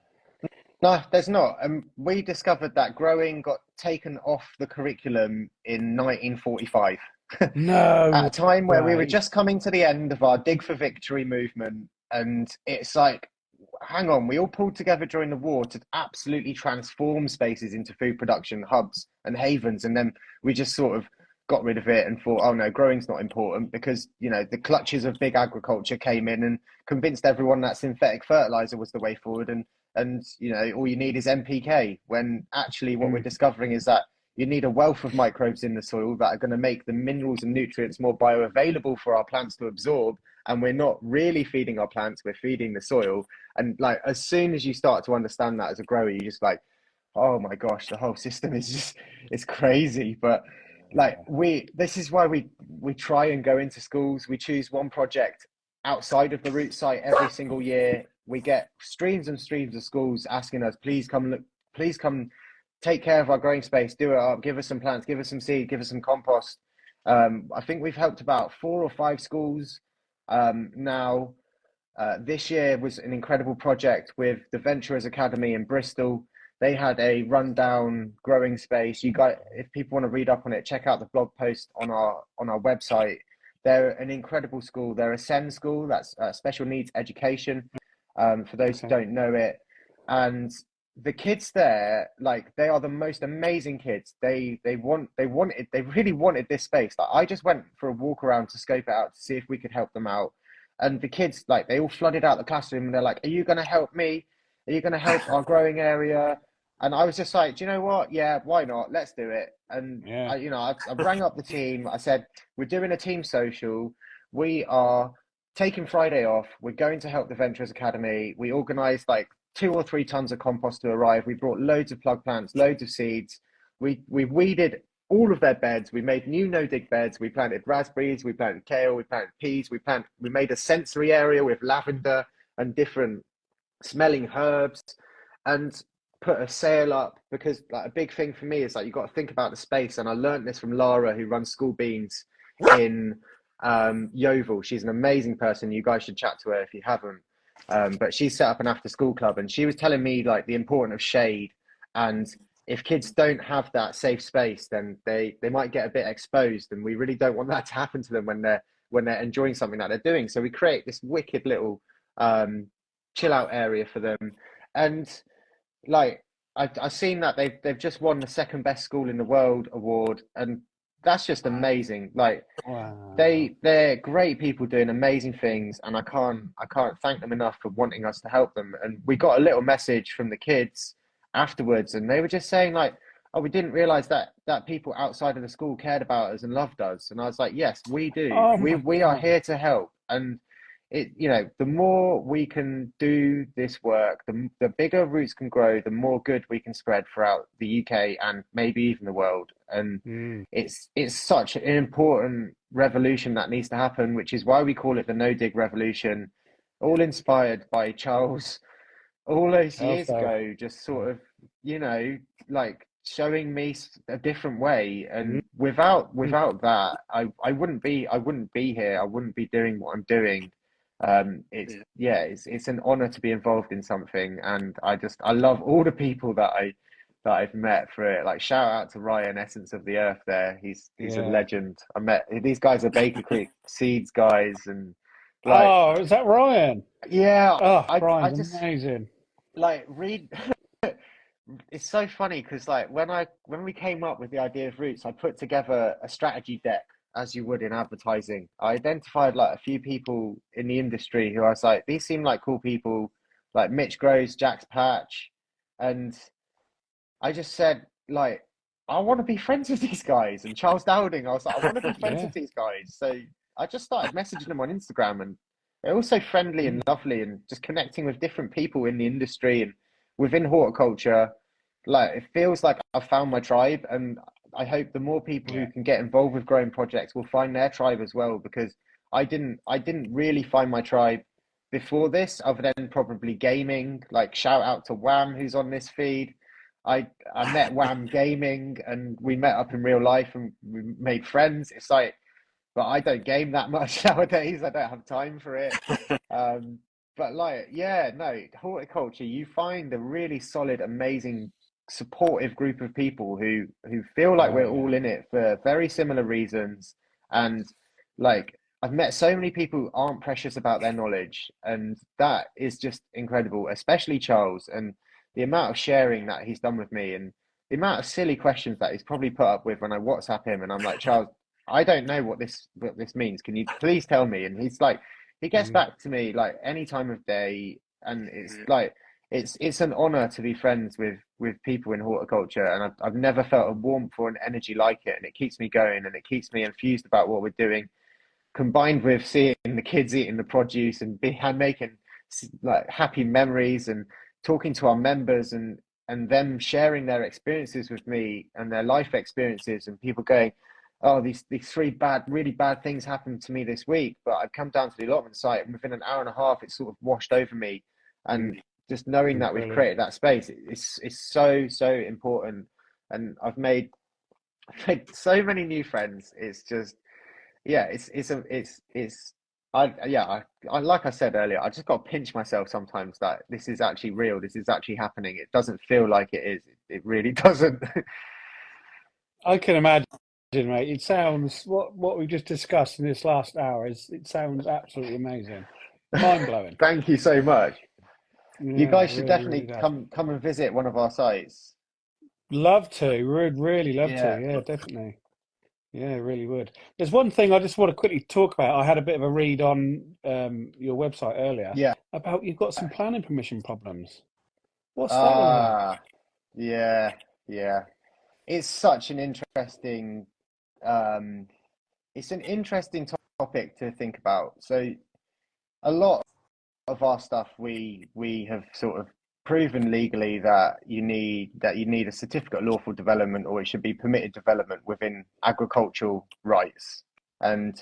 S3: No, there's not. We discovered that growing got taken off the curriculum in 1945.
S1: No,
S3: At a time where we were
S1: way.
S3: just coming to the end of our Dig for Victory movement, and it's like, hang on, we all pulled together during the war to absolutely transform spaces into food production hubs and havens, and then we just sort of got rid of it and thought, oh no, growing's not important, because the clutches of big agriculture came in and convinced everyone that synthetic fertilizer was the way forward, and all you need is NPK, when actually what we're discovering is that you need a wealth of microbes in the soil that are going to make the minerals and nutrients more bioavailable for our plants to absorb. And we're not really feeding our plants, we're feeding the soil. And like, as soon as you start to understand that as a grower, you're just like, oh my gosh, the whole system is just, it's crazy. But like, this is why we try and go into schools. We choose one project outside of the root site every single year. We get streams and streams of schools asking us, please come look, please come take care of our growing space, do it up, give us some plants, give us some seed, give us some compost. I think we've helped about 4 or 5 schools now. This year was an incredible project with the Venturers Academy in Bristol. They had a rundown growing space. If people want to read up on it, check out the blog post on our website. They're an incredible school. They're a SEND school, that's special needs education, for those who don't know it. And the kids there, like, they are the most amazing kids. They really wanted this space. Like, I just went for a walk around to scope it out to see if we could help them out. And the kids, like, they all flooded out the classroom and they're like, are you going to help me? Are you going to help our growing area? And I was just like, do you know what? Yeah, why not? Let's do it. And I rang up the team. I said, we're doing a team social. We are taking Friday off. We're going to help the Venturers Academy. We organized like 2 or 3 tons of compost to arrive. We brought loads of plug plants, loads of seeds. We weeded all of their beds. We made new no-dig beds. We planted raspberries. We planted kale. We planted peas. We made a sensory area with lavender and different smelling herbs, and put a sail up, because like a big thing for me is like, you've got to think about the space. And I learned this from Lara, who runs School Beans in Yeovil. She's an amazing person. You guys should chat to her if you haven't. But she set up an after school club, and she was telling me like the importance of shade, and if kids don't have that safe space, then they might get a bit exposed, and we really don't want that to happen to them when they're enjoying something that they're doing. So we create this wicked little chill out area for them. And like, I've seen that they've just won the second best school in the world award, and that's just amazing. Like
S1: Wow.
S3: they're great people doing amazing things, and I can't thank them enough for wanting us to help them. And we got a little message from the kids afterwards, and they were just saying like, "Oh, we didn't realize that people outside of the school cared about us and loved us." And I was like, "Yes, we do.
S1: Oh my
S3: We are
S1: God.
S3: here to help." And it, you know, the more we can do this work, the bigger roots can grow, the more good we can spread throughout the UK and maybe even the world. And
S1: Mm.
S3: it's such an important revolution that needs to happen, which is why we call it the No Dig Revolution, all inspired by Charles all those years
S1: Also,
S3: ago, just sort of, you know, like showing me a different way.
S1: mm,
S3: And without that, I wouldn't be here. I wouldn't be doing what I'm doing. It's
S2: Yeah.
S3: yeah, it's an honor to be involved in something, and I love all the people that I've met for it. Like shout out to Ryan, Essence of the Earth. There, he's a
S1: yeah.
S3: legend. I met these guys are Baker Creek Seeds guys, and like
S1: Oh, is that Ryan?
S3: yeah,
S1: Oh,
S3: I
S1: Ryan's
S3: just
S1: amazing.
S3: like read. It's so funny because like when we came up with the idea of Roots, I put together a strategy deck as you would in advertising. I identified like a few people in the industry who I was like, these seem like cool people, like Mitch Groves, Jack's Patch, and I just said like, I want to be friends with these guys. And Charles Dowding, I was like, I want to be friends
S1: Yeah.
S3: with these guys. So I just started messaging them on Instagram, and they're also friendly and
S1: Mm.
S3: lovely, and just connecting with different people in the industry and within horticulture. Like it feels like I've found my tribe, and I hope the more people who
S1: Yeah.
S3: can get involved with growing projects will find their tribe as well, because I didn't really find my tribe before this, other than probably gaming. Like shout out to Wham who's on this feed. I met Wham gaming, and we met up in real life and we made friends. It's like, but I don't game that much nowadays. I don't have time for it. Um, but like, yeah, no, horticulture, you find a really solid, amazing, supportive group of people who feel like
S1: Oh
S3: we're
S1: yeah.
S3: all in it for very similar reasons. And like, I've met so many people who aren't precious about their knowledge, and that is just incredible, especially Charles, and the amount of sharing that he's done with me, and the amount of silly questions that he's probably put up with when I WhatsApp him, and I'm like, Charles, I don't know what this means. Can you please tell me? And he's like, he gets
S1: Mm.
S3: back to me like any time of day, and it's
S2: Yeah.
S3: like it's an honor to be friends with people in horticulture, and I've never felt a warmth or an energy like it, and it keeps me going, and it keeps me infused about what we're doing, combined with seeing the kids eating the produce and making like happy memories, and talking to our members, and them sharing their experiences with me and their life experiences, and people going, oh, these three really bad things happened to me this week, but I've come down to the allotment site, and within an hour and a half it's sort of washed over me. And just knowing that we've
S1: Brilliant.
S3: created that space, it's so important. And I've made so many new friends. It's just yeah, it's I like I said earlier, I just got to pinch myself sometimes that this is actually real, this is actually happening. It doesn't feel like it is. It really doesn't.
S1: I can imagine, mate. It sounds what we just discussed in this last hour is it sounds absolutely amazing, mind blowing.
S3: Thank you so much. You
S1: Yeah,
S3: guys should
S1: really, really
S3: definitely
S1: does.
S3: come and visit one of our sites.
S1: Love to. Would really love to.
S3: Yeah,
S1: Yeah, definitely. Yeah, really would. There's one thing I just want to quickly talk about. I had a bit of a read on your website earlier
S3: yeah.
S1: about you've got some planning permission problems. What's that all about?
S3: Ah, yeah, yeah. It's such an interesting um it's an interesting topic to think about. So a lot of our stuff we have sort of proven legally that you need a certificate of lawful development, or it should be permitted development within agricultural rights. And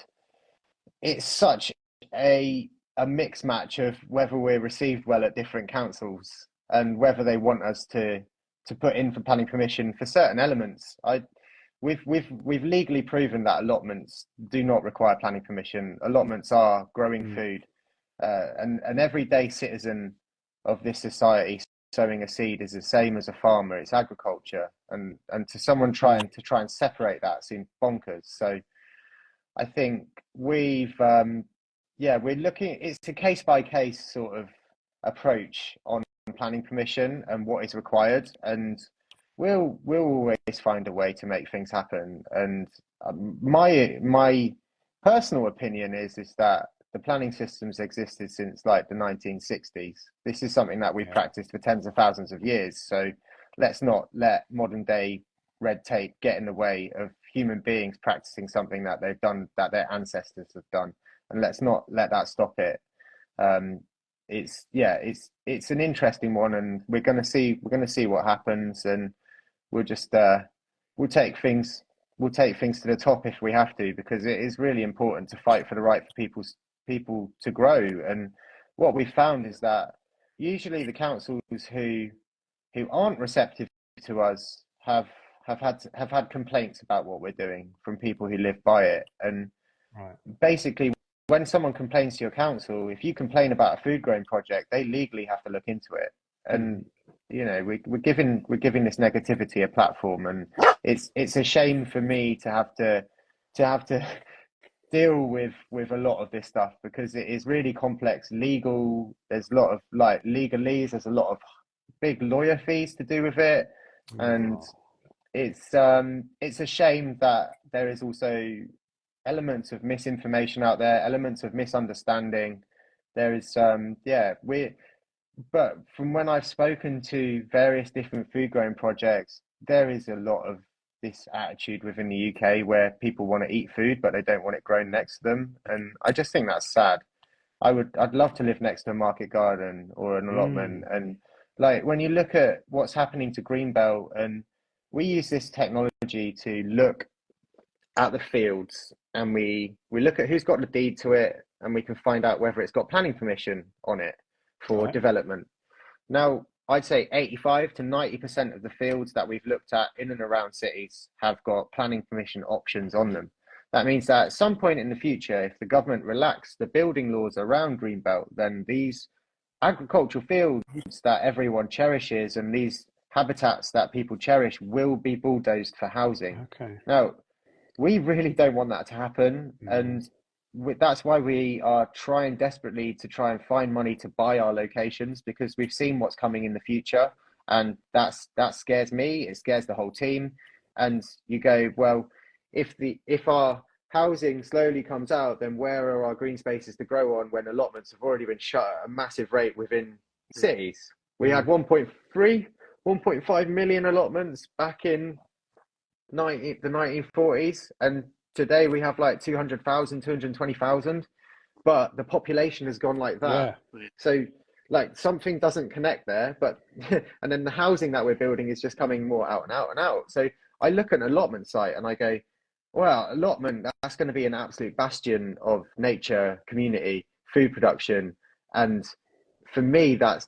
S3: it's such a mixed match of whether we're received well at different councils, and whether they want us to put in for planning permission for certain elements. We've legally proven that allotments do not require planning permission. Allotments are growing
S1: Mm,
S3: food, and an everyday citizen of this society sowing a seed is the same as a farmer. It's agriculture, and to someone
S1: mm,
S3: trying to separate that seems bonkers. So I think we're looking. It's a case by case sort of approach on planning permission and what is required, and we'll always find a way to make things happen. And my personal opinion is that the planning systems existed since like the 1960s. This is something that we've
S1: Yeah.
S3: practiced for tens of thousands of years. So let's not let modern day red tape get in the way of human beings practicing something that they've done, that their ancestors have done, and let's not let that stop it. Um, it's an interesting one, and we're gonna see what happens, and we'll just we'll take things we'll take things to the top if we have to, because it is really important to fight for the right for people to grow. And what we've found is that usually the councils who aren't receptive to us have had complaints about what we're doing from people who live by it. And
S1: Right.
S3: basically, when someone complains to your council, if you complain about a food growing project, they legally have to look into it. And we're giving this negativity a platform, and it's a shame for me to have to deal with a lot of this stuff, because it is really complex legal. There's a lot of like legalese. There's a lot of big lawyer fees to do with it, and
S1: Oh,
S3: it's a shame that there is also elements of misinformation out there, elements of misunderstanding. There is but from when I've spoken to various different food growing projects, there is a lot of this attitude within the UK where people want to eat food, but they don't want it grown next to them. And I just think that's sad. I'd love to live next to a market garden or an allotment.
S1: mm,
S3: And like when you look at what's happening to Greenbelt, and we use this technology to look at the fields, and we look at who's got the deed to it, and we can find out whether it's got planning permission on it for
S1: right.
S3: development. Now, I'd say 85 to 90% of the fields that we've looked at in and around cities have got planning permission options on them. That means that at some point in the future, if the government relax the building laws around Greenbelt, then these agricultural fields that everyone cherishes and these habitats that people cherish will be bulldozed for housing.
S1: Okay.
S3: Now, we really don't want that to happen,
S1: No.
S3: and that's why we are trying desperately to try and find money to buy our locations, because we've seen what's coming in the future, and that scares me. It scares the whole team. And you go, well, if our housing slowly comes out, then where are our green spaces to grow on when allotments have already been shut at a massive rate within cities? We had
S1: Mm,
S3: 1.3, 1.5 million allotments back in the 1940s, and today we have like 200,000, 220,000, but the population has gone like that.
S1: yeah.
S3: So like something doesn't connect there, but and then the housing that we're building is just coming more out and out and out. So I look at an allotment site and I go, well, allotment, that's going to be an absolute bastion of nature, community, food production. And for me, that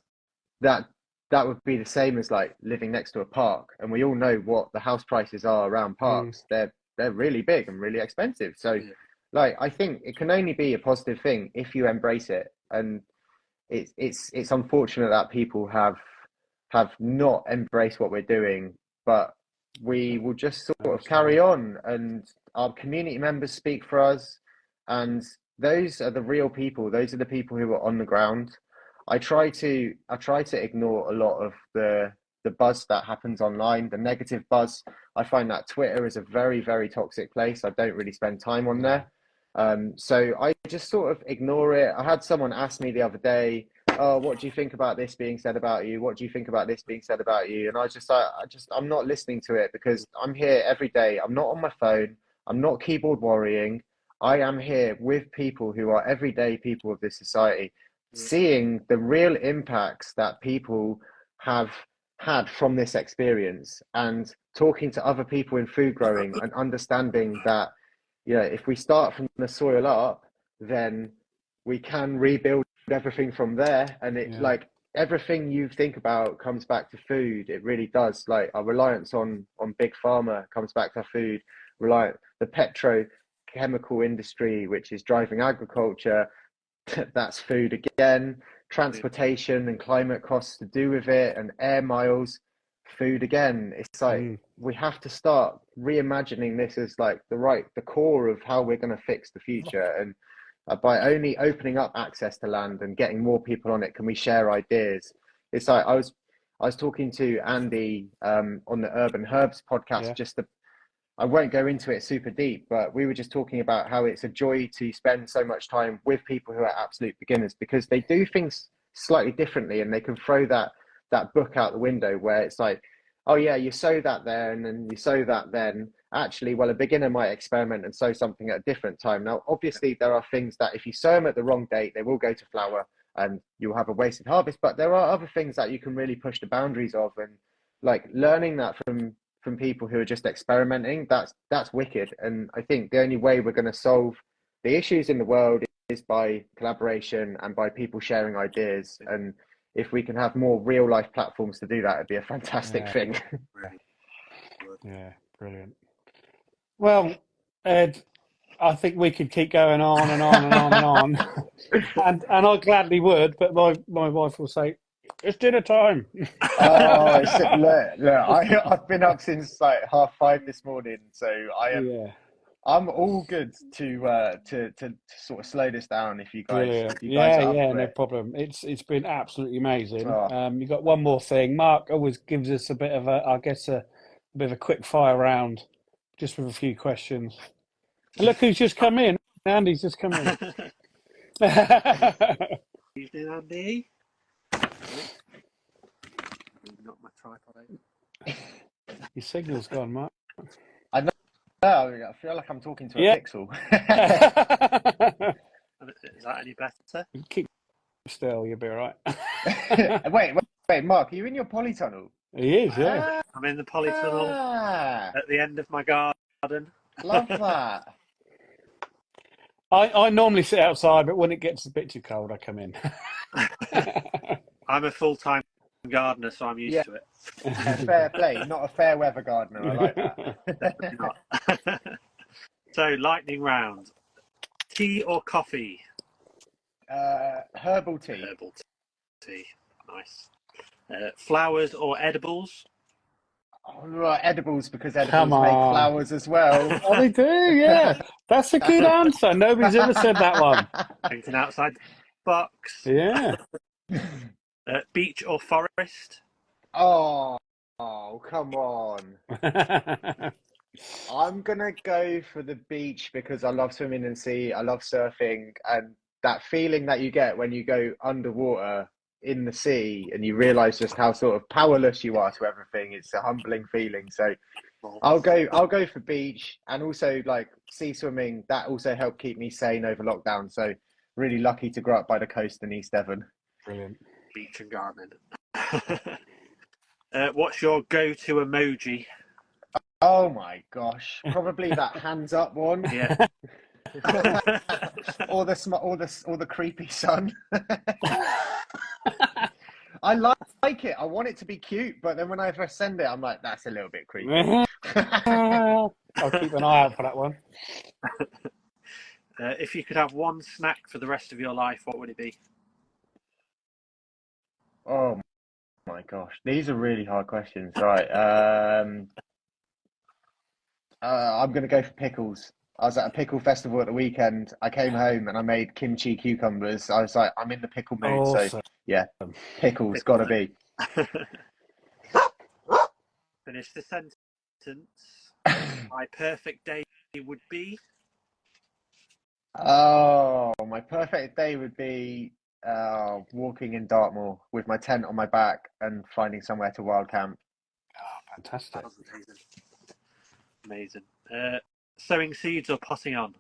S3: that would be the same as like living next to a park, and we all know what the house prices are around
S1: Mm,
S3: parks. They're really big and really expensive. So
S2: Yeah.
S3: like I think it can only be a positive thing if you embrace it. And it's unfortunate that people have not embraced what we're doing, but we will just sort of
S1: absolutely.
S3: carry on, and our community members speak for us, and those are the real people. Those are the people who are on the ground. I try to ignore a lot of the buzz that happens online, the negative buzz. I find that Twitter is a very, very toxic place. I don't really spend time on
S1: No.
S3: there. So I just sort of ignore it. I had someone ask me the other day, "Oh, what do you think about this being said about you? What do you think about this being said about you?" And I just like, I'm not listening to it, because I'm here every day. I'm not on my phone. I'm not keyboard worrying. I am here with people who are everyday people of this society,
S2: Yeah.
S3: seeing the real impacts that people have had from this experience, and talking to other people in food growing, and understanding that, if we start from the soil up, then we can rebuild everything from there. And it
S1: Yeah.
S3: like everything you think about comes back to food. It really does. Like our reliance on big pharma comes back to food. Reliant the petrochemical industry, which is driving agriculture, that's food again.
S2: Yeah.
S3: Transportation and climate costs to do with it, and air miles, food again. It's like
S1: Mm,
S3: we have to start reimagining this as like the core of how we're going to fix the future. And by only opening up access to land and getting more people on it, can we share ideas? It's like I was talking to Andy on the Urban Herbs podcast.
S1: Yeah.
S3: I won't go into it super deep, but we were just talking about how it's a joy to spend so much time with people who are absolute beginners, because they do things slightly differently, and they can throw that book out the window where it's like, oh yeah, you sow that there and then you sow that then. Actually, well, a beginner might experiment and sow something at a different time. Now, obviously, there are things that if you sow them at the wrong date, they will go to flower and you'll have a wasted harvest. But there are other things that you can really push the boundaries of, and like learning that from people who are just experimenting, that's wicked. And I think the only way we're going to solve the issues in the world is by collaboration and by people sharing ideas. And if we can have more real life platforms to do that, it'd be a fantastic thing.
S1: Yeah, brilliant. Well, Ed, I think we could keep going on and on and on and on, and I gladly would, but my wife will say, "It's dinner time."
S3: Oh, look, I've been up since like 5:30 this morning, so I'm all good to sort of slow this down if you guys
S1: Brilliant.
S3: if you guys are up for
S1: no
S3: it.
S1: problem. It's been absolutely amazing.
S3: Oh.
S1: You got one more thing. Mark always gives us a bit of a bit of a quick fire round, just with a few questions. And look who's just come in. Andy's just come in.
S2: Evening, Andy. Not my tripod over.
S1: Your signal's gone, Mark.
S3: I feel like I'm talking to a pixel.
S2: Is that any better?
S1: Keep still, you'll be all right.
S3: Wait, Mark, are you in your polytunnel?
S1: He is, yeah.
S2: I'm in the polytunnel at the end of my garden.
S3: Love that.
S1: I normally sit outside, but when it gets a bit too cold, I come in.
S2: I'm a full-time gardener, so I'm used to it.
S3: Fair play, not a fair weather gardener. I like that.
S2: Definitely not. So, lightning round. Tea or coffee?
S3: Herbal tea.
S2: Herbal tea. Nice. Flowers or edibles?
S3: Oh, right, edibles, because edibles make flowers as well.
S1: Oh, they do, yeah. That's a good answer. Nobody's ever said that one.
S2: Thinking outside the box.
S1: Yeah.
S2: Beach or forest?
S3: Oh, come on. I'm going to go for the beach because I love swimming in the sea. I love surfing. And that feeling that you get when you go underwater in the sea and you realize just how sort of powerless you are to everything. It's a humbling feeling. So I'll go for beach, and also like sea swimming. That also helped keep me sane over lockdown. So really lucky to grow up by the coast in East Devon.
S1: Brilliant.
S2: Beach and gardening. What's your go-to emoji?
S3: Oh my gosh, probably that hands up one.
S2: Yeah.
S3: or the creepy sun. I like it. I want it to be cute, but then when I first send it, I'm like, that's a little bit creepy.
S1: I'll keep an eye out for that one.
S2: If you could have one snack for the rest of your life, what would it be?
S3: Oh my gosh, these are really hard questions. Right, I'm gonna go for pickles. I was at a pickle festival at the weekend. I came home and I made kimchi cucumbers. I was like, I'm in the pickle mood.
S1: Awesome.
S3: So yeah, pickles gotta be.
S2: Finish the sentence. My perfect day would be.
S3: Oh, my perfect day would be walking in Dartmoor with my tent on my back and finding somewhere to wild camp.
S1: Oh, fantastic.
S2: That was amazing. Sowing seeds or potting on?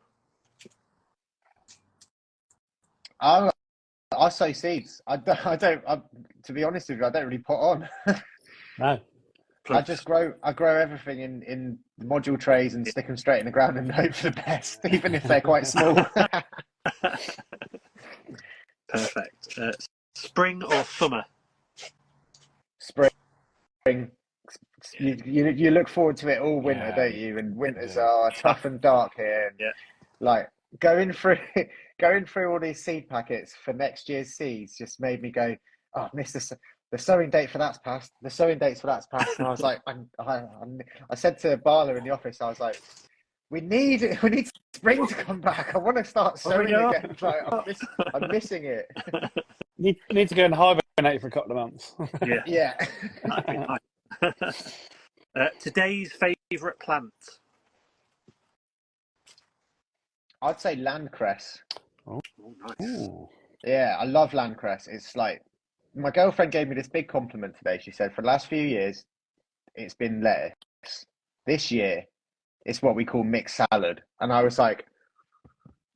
S3: I sow seeds. I don't. To be honest with you, I don't really pot on.
S1: No.
S3: I grow everything in module trays and stick them straight in the ground and hope for the best, even if they're quite small.
S2: Perfect. Spring or summer?
S3: Spring. You look forward to it all winter, don't you? And winters are tough and dark here. And like going through all these seed packets for next year's seeds just made me go, oh, I missed this. The sowing date for that's passed. The sowing dates for that's passed. And I was like, I said to Barla in the office, I was like, we need spring to come back. I want to start sowing again. Like, I'm missing it.
S1: Need to go and hibernate for a couple of months.
S2: Yeah,
S3: Yeah.
S2: that'd be nice. Today's favourite plant.
S3: I'd say landcress.
S2: Oh, nice.
S1: Ooh.
S3: Yeah, I love landcress. It's like my girlfriend gave me this big compliment today. She said for the last few years, it's been lettuce. This year, it's what we call mixed salad. And I was like,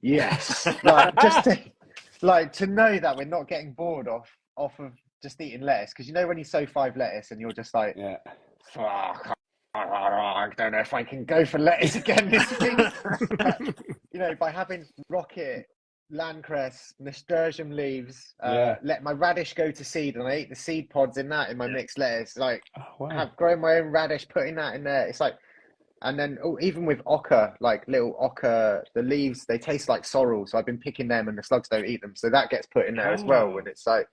S3: yes. Like just to know that we're not getting bored off of just eating lettuce. Because you know when you sow 5 lettuce and you're just like,
S1: Yeah.
S3: fuck, I don't know if I can go for lettuce again this week. But, by having rocket, landcress, nasturtium leaves, let my radish go to seed, and I eat the seed pods in my mixed lettuce. Like, have grown my own radish, putting that in there. It's like, and then even with oca, like little oca, the leaves, they taste like sorrel. So I've been picking them, and the slugs don't eat them. So that gets put in there as well. And it's like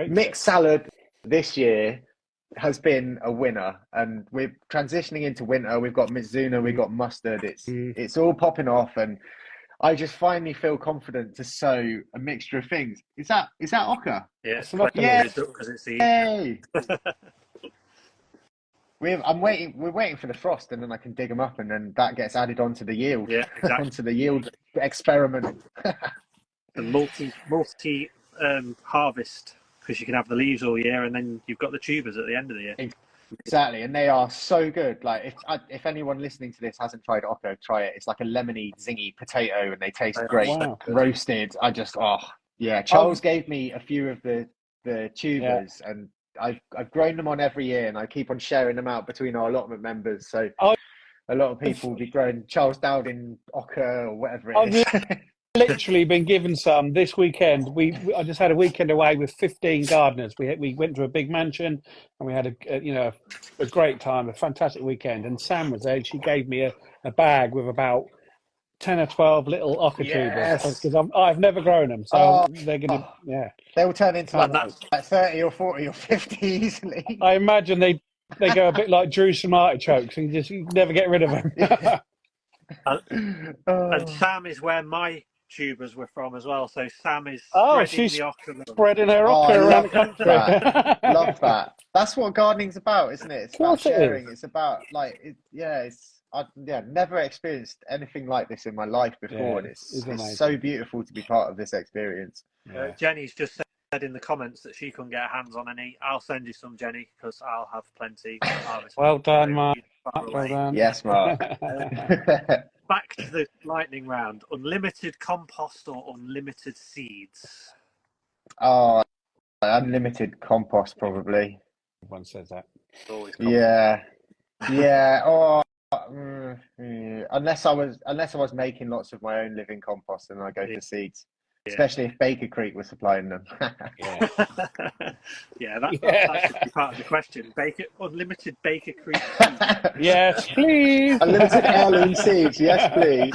S3: mixed salad this year has been a winner, and we're transitioning into winter. We've got mizuna, we've got mustard. It's all popping off, and I just finally feel confident to sow a mixture of things. Is that oca?
S2: Yeah,
S3: because it's Yay! We're waiting for the frost, and then I can dig them up, and then that gets added onto the yield.
S2: Yeah, exactly.
S3: Onto the yield experiment.
S2: The multi harvest, because you can have the leaves all year, and then you've got the tubers at the end of the year.
S3: Exactly, and they are so good. Like if anyone listening to this hasn't tried oca, try it. It's like a lemony, zingy potato, and they taste great.
S1: Wow.
S3: Roasted. Charles gave me a few of the tubers, and I've grown them on every year, and I keep on sharing them out between our allotment members. So a lot of people will be growing Charles Dowding oca or whatever it is.
S1: Literally been given some this weekend. I just had a weekend away with 15 gardeners. We went to a big mansion, and we had a great time, a fantastic weekend. And Sam was there. She gave me a bag with about 10 or 12 little oca tubers, because I've never grown them, so they're gonna
S3: they will turn into like 30 or 40 or 50 easily.
S1: I imagine they go a bit like Jerusalem artichokes, and you never get rid of them.
S2: And Sam is where my tubers were from as well. So Sam is
S1: spreading her oca around the country.
S3: Love that. That's what gardening's about, isn't it? It's about sharing. It's about I've never experienced anything like this in my life before, and it's so beautiful to be part of this experience.
S2: Jenny's just said in the comments that she couldn't get her hands on any. I'll send you some, Jenny, because I'll have plenty.
S1: Well done, Mark. Well done.
S3: Yes, Mark.
S2: Back to the lightning round. Unlimited compost or unlimited seeds?
S3: Oh, unlimited compost, probably.
S1: Everyone says that.
S2: Always
S3: compost. Yeah. Oh, unless I was making lots of my own living compost, and I go for seeds. Especially if Baker Creek was supplying them.
S2: That should be part of the question. Unlimited Baker Creek seeds.
S1: Yes, please.
S3: Unlimited heirloom seeds. Yes, please.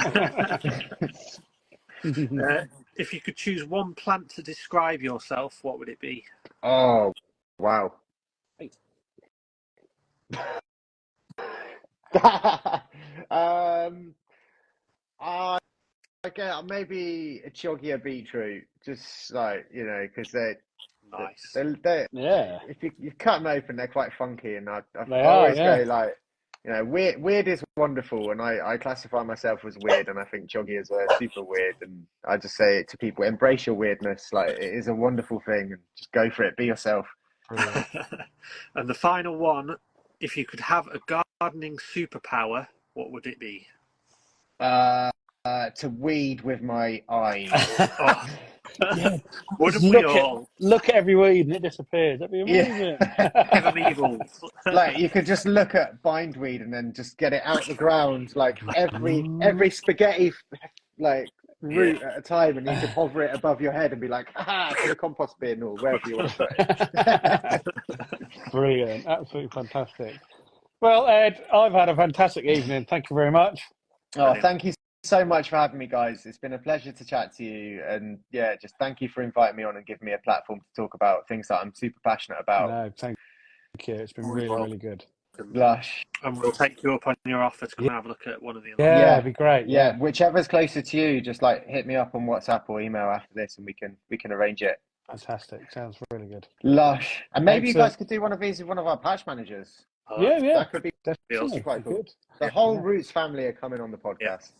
S2: If you could choose one plant to describe yourself, what would it be?
S3: Oh, wow. Maybe a choggia beetroot, just like because they're
S2: nice.
S3: They're if you cut them open, they're quite funky, and I always go like, weird is wonderful, and I classify myself as weird, and I think choggias are super weird, and I just say it to people: embrace your weirdness. Like, it is a wonderful thing, and just go for it. Be yourself.
S2: And the final one: if you could have a gardening superpower, what would it be?
S3: To weed with my eyes.
S2: Wouldn't we all?
S1: Look at every weed and it disappears. That'd be amazing.
S3: Like, you could just look at bindweed and then just get it out the ground, like every spaghetti root at a time, and you could hover it above your head and be like, to the compost bin or wherever you want to put it.
S1: Brilliant. Absolutely fantastic. Well, Ed, I've had a fantastic evening. Thank you very much.
S3: Thank you so much for having me, guys. It's been a pleasure to chat to you, and just thank you for inviting me on and giving me a platform to talk about things that I'm super passionate about.
S1: No, thank you. It's been really good.
S3: Lush.
S2: And we'll take you up on your offer to come and have a look at one of the other.
S1: Yeah, it'd be great.
S3: Yeah, whichever's closer to you, just hit me up on WhatsApp or email after this, and we can arrange it.
S1: Fantastic. Sounds really good.
S3: Lush. And maybe you
S1: Excellent.
S3: guys could do one of these with one of our patch managers.
S1: Yeah, yeah.
S3: That could be
S1: Definitely.
S3: quite cool.
S1: Good.
S3: The whole Roots family are coming on the podcast.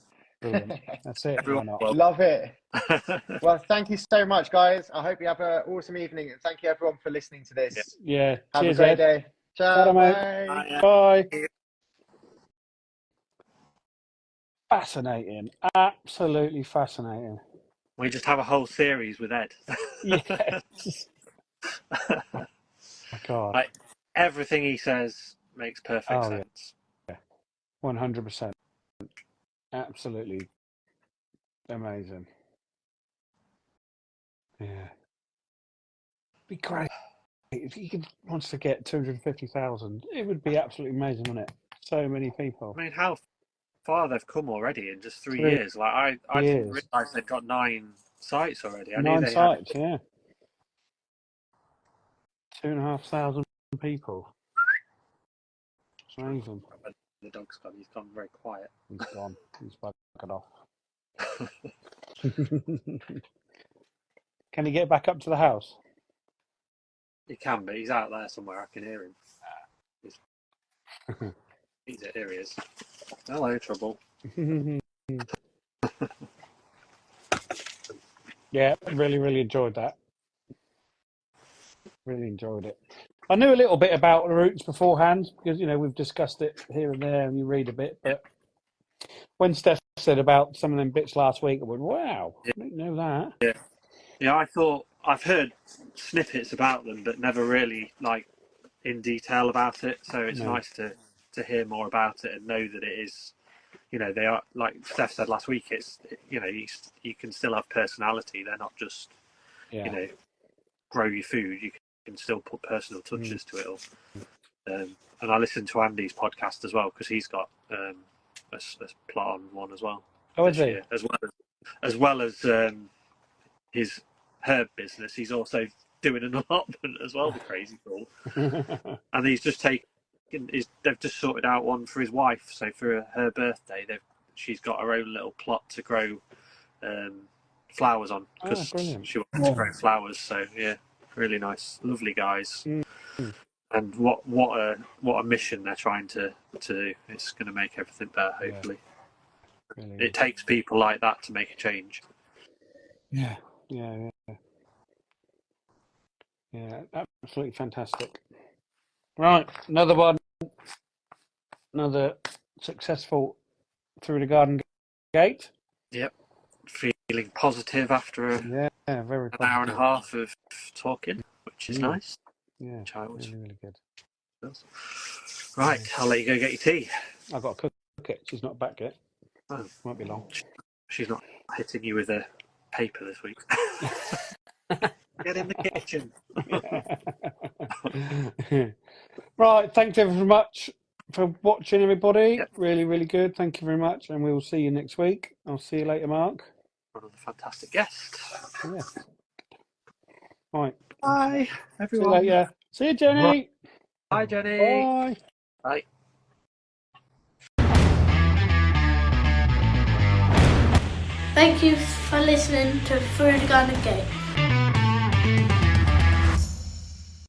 S1: Brilliant. That's it.
S2: Everyone
S1: Why not?
S2: well.
S3: Love it. Well, thank you so much, guys. I hope you have an awesome evening, and thank you everyone for listening to this.
S1: Yeah.
S3: Have
S1: Cheers,
S3: a great
S1: Ed.
S3: day. Ciao,
S1: Ta-ra, mate.
S3: bye.
S1: Bye.
S2: Yeah.
S1: Fascinating. Absolutely fascinating.
S2: We just have a whole series with Ed.
S1: Yes. Oh, my God.
S2: Like, everything he says makes perfect sense.
S1: Yeah. 100%. Absolutely amazing. Yeah. Be great if he could wants to get 250,000. It would be absolutely amazing, wouldn't it? So many people.
S2: I mean, how far they've come already in just 3
S1: 3
S2: years. Like I didn't
S1: years.
S2: realise they'd got 9 sites already. I knew
S1: 9
S2: they
S1: sites,
S2: had.
S1: yeah. 2,500 people. It's amazing.
S2: The dog's gone. He's gone very quiet.
S1: He's gone. He's buggered off. Can he get back up to the house?
S2: He can, but he's out there somewhere. I can hear him. Here he is. Hello, Trouble.
S1: Yeah, really enjoyed that. Really enjoyed it. I knew a little bit about the Roots beforehand because, you know, we've discussed it here and there and you read a bit. But when Steph said about some of them bits last week, I went, wow, I didn't know that.
S2: Yeah, I thought I've heard snippets about them, but never really like in detail about it. So it's nice to hear more about it and know that it is, you know, they are, like Steph said last week, it's, you know, you can still have personality. They're not just, you know, grow your food. You can still put personal touches to it all. And I listened to Andy's podcast as well because he's got a plot on one as well.
S1: Oh, is he?
S2: Year, as well as his herb business. He's also doing an allotment as well. The crazy fool. And he's just they've just sorted out one for his wife. So for her birthday, she's got her own little plot to grow flowers on because she wants to grow flowers. So yeah, really nice, lovely guys. And what a mission they're trying to do. It's going to make everything better, hopefully. Really. It takes people like that to make a change. Yeah,
S1: absolutely fantastic. Right, another one. Another successful through the garden gate.
S2: Yep. Feeling positive after
S1: very
S2: an hour and a half of talking, which is nice.
S1: Yeah, really good.
S2: Right, I'll let you go get your tea.
S1: I've got to cook it. She's not back yet. Oh, won't be long.
S2: She's not hitting you with a paper this week. Get in the kitchen.
S1: Right, thank you very much for watching, everybody. Yep. Really good. Thank you very much, and we will see you next week. I'll see you later, Mark.
S2: Another fantastic guest.
S1: Yeah. Right.
S2: Bye, everyone.
S1: See you later. See you, Jenny.
S2: Right. Bye, Jenny.
S1: Bye.
S2: Bye.
S4: Thank you for listening to Through the Garden Gate.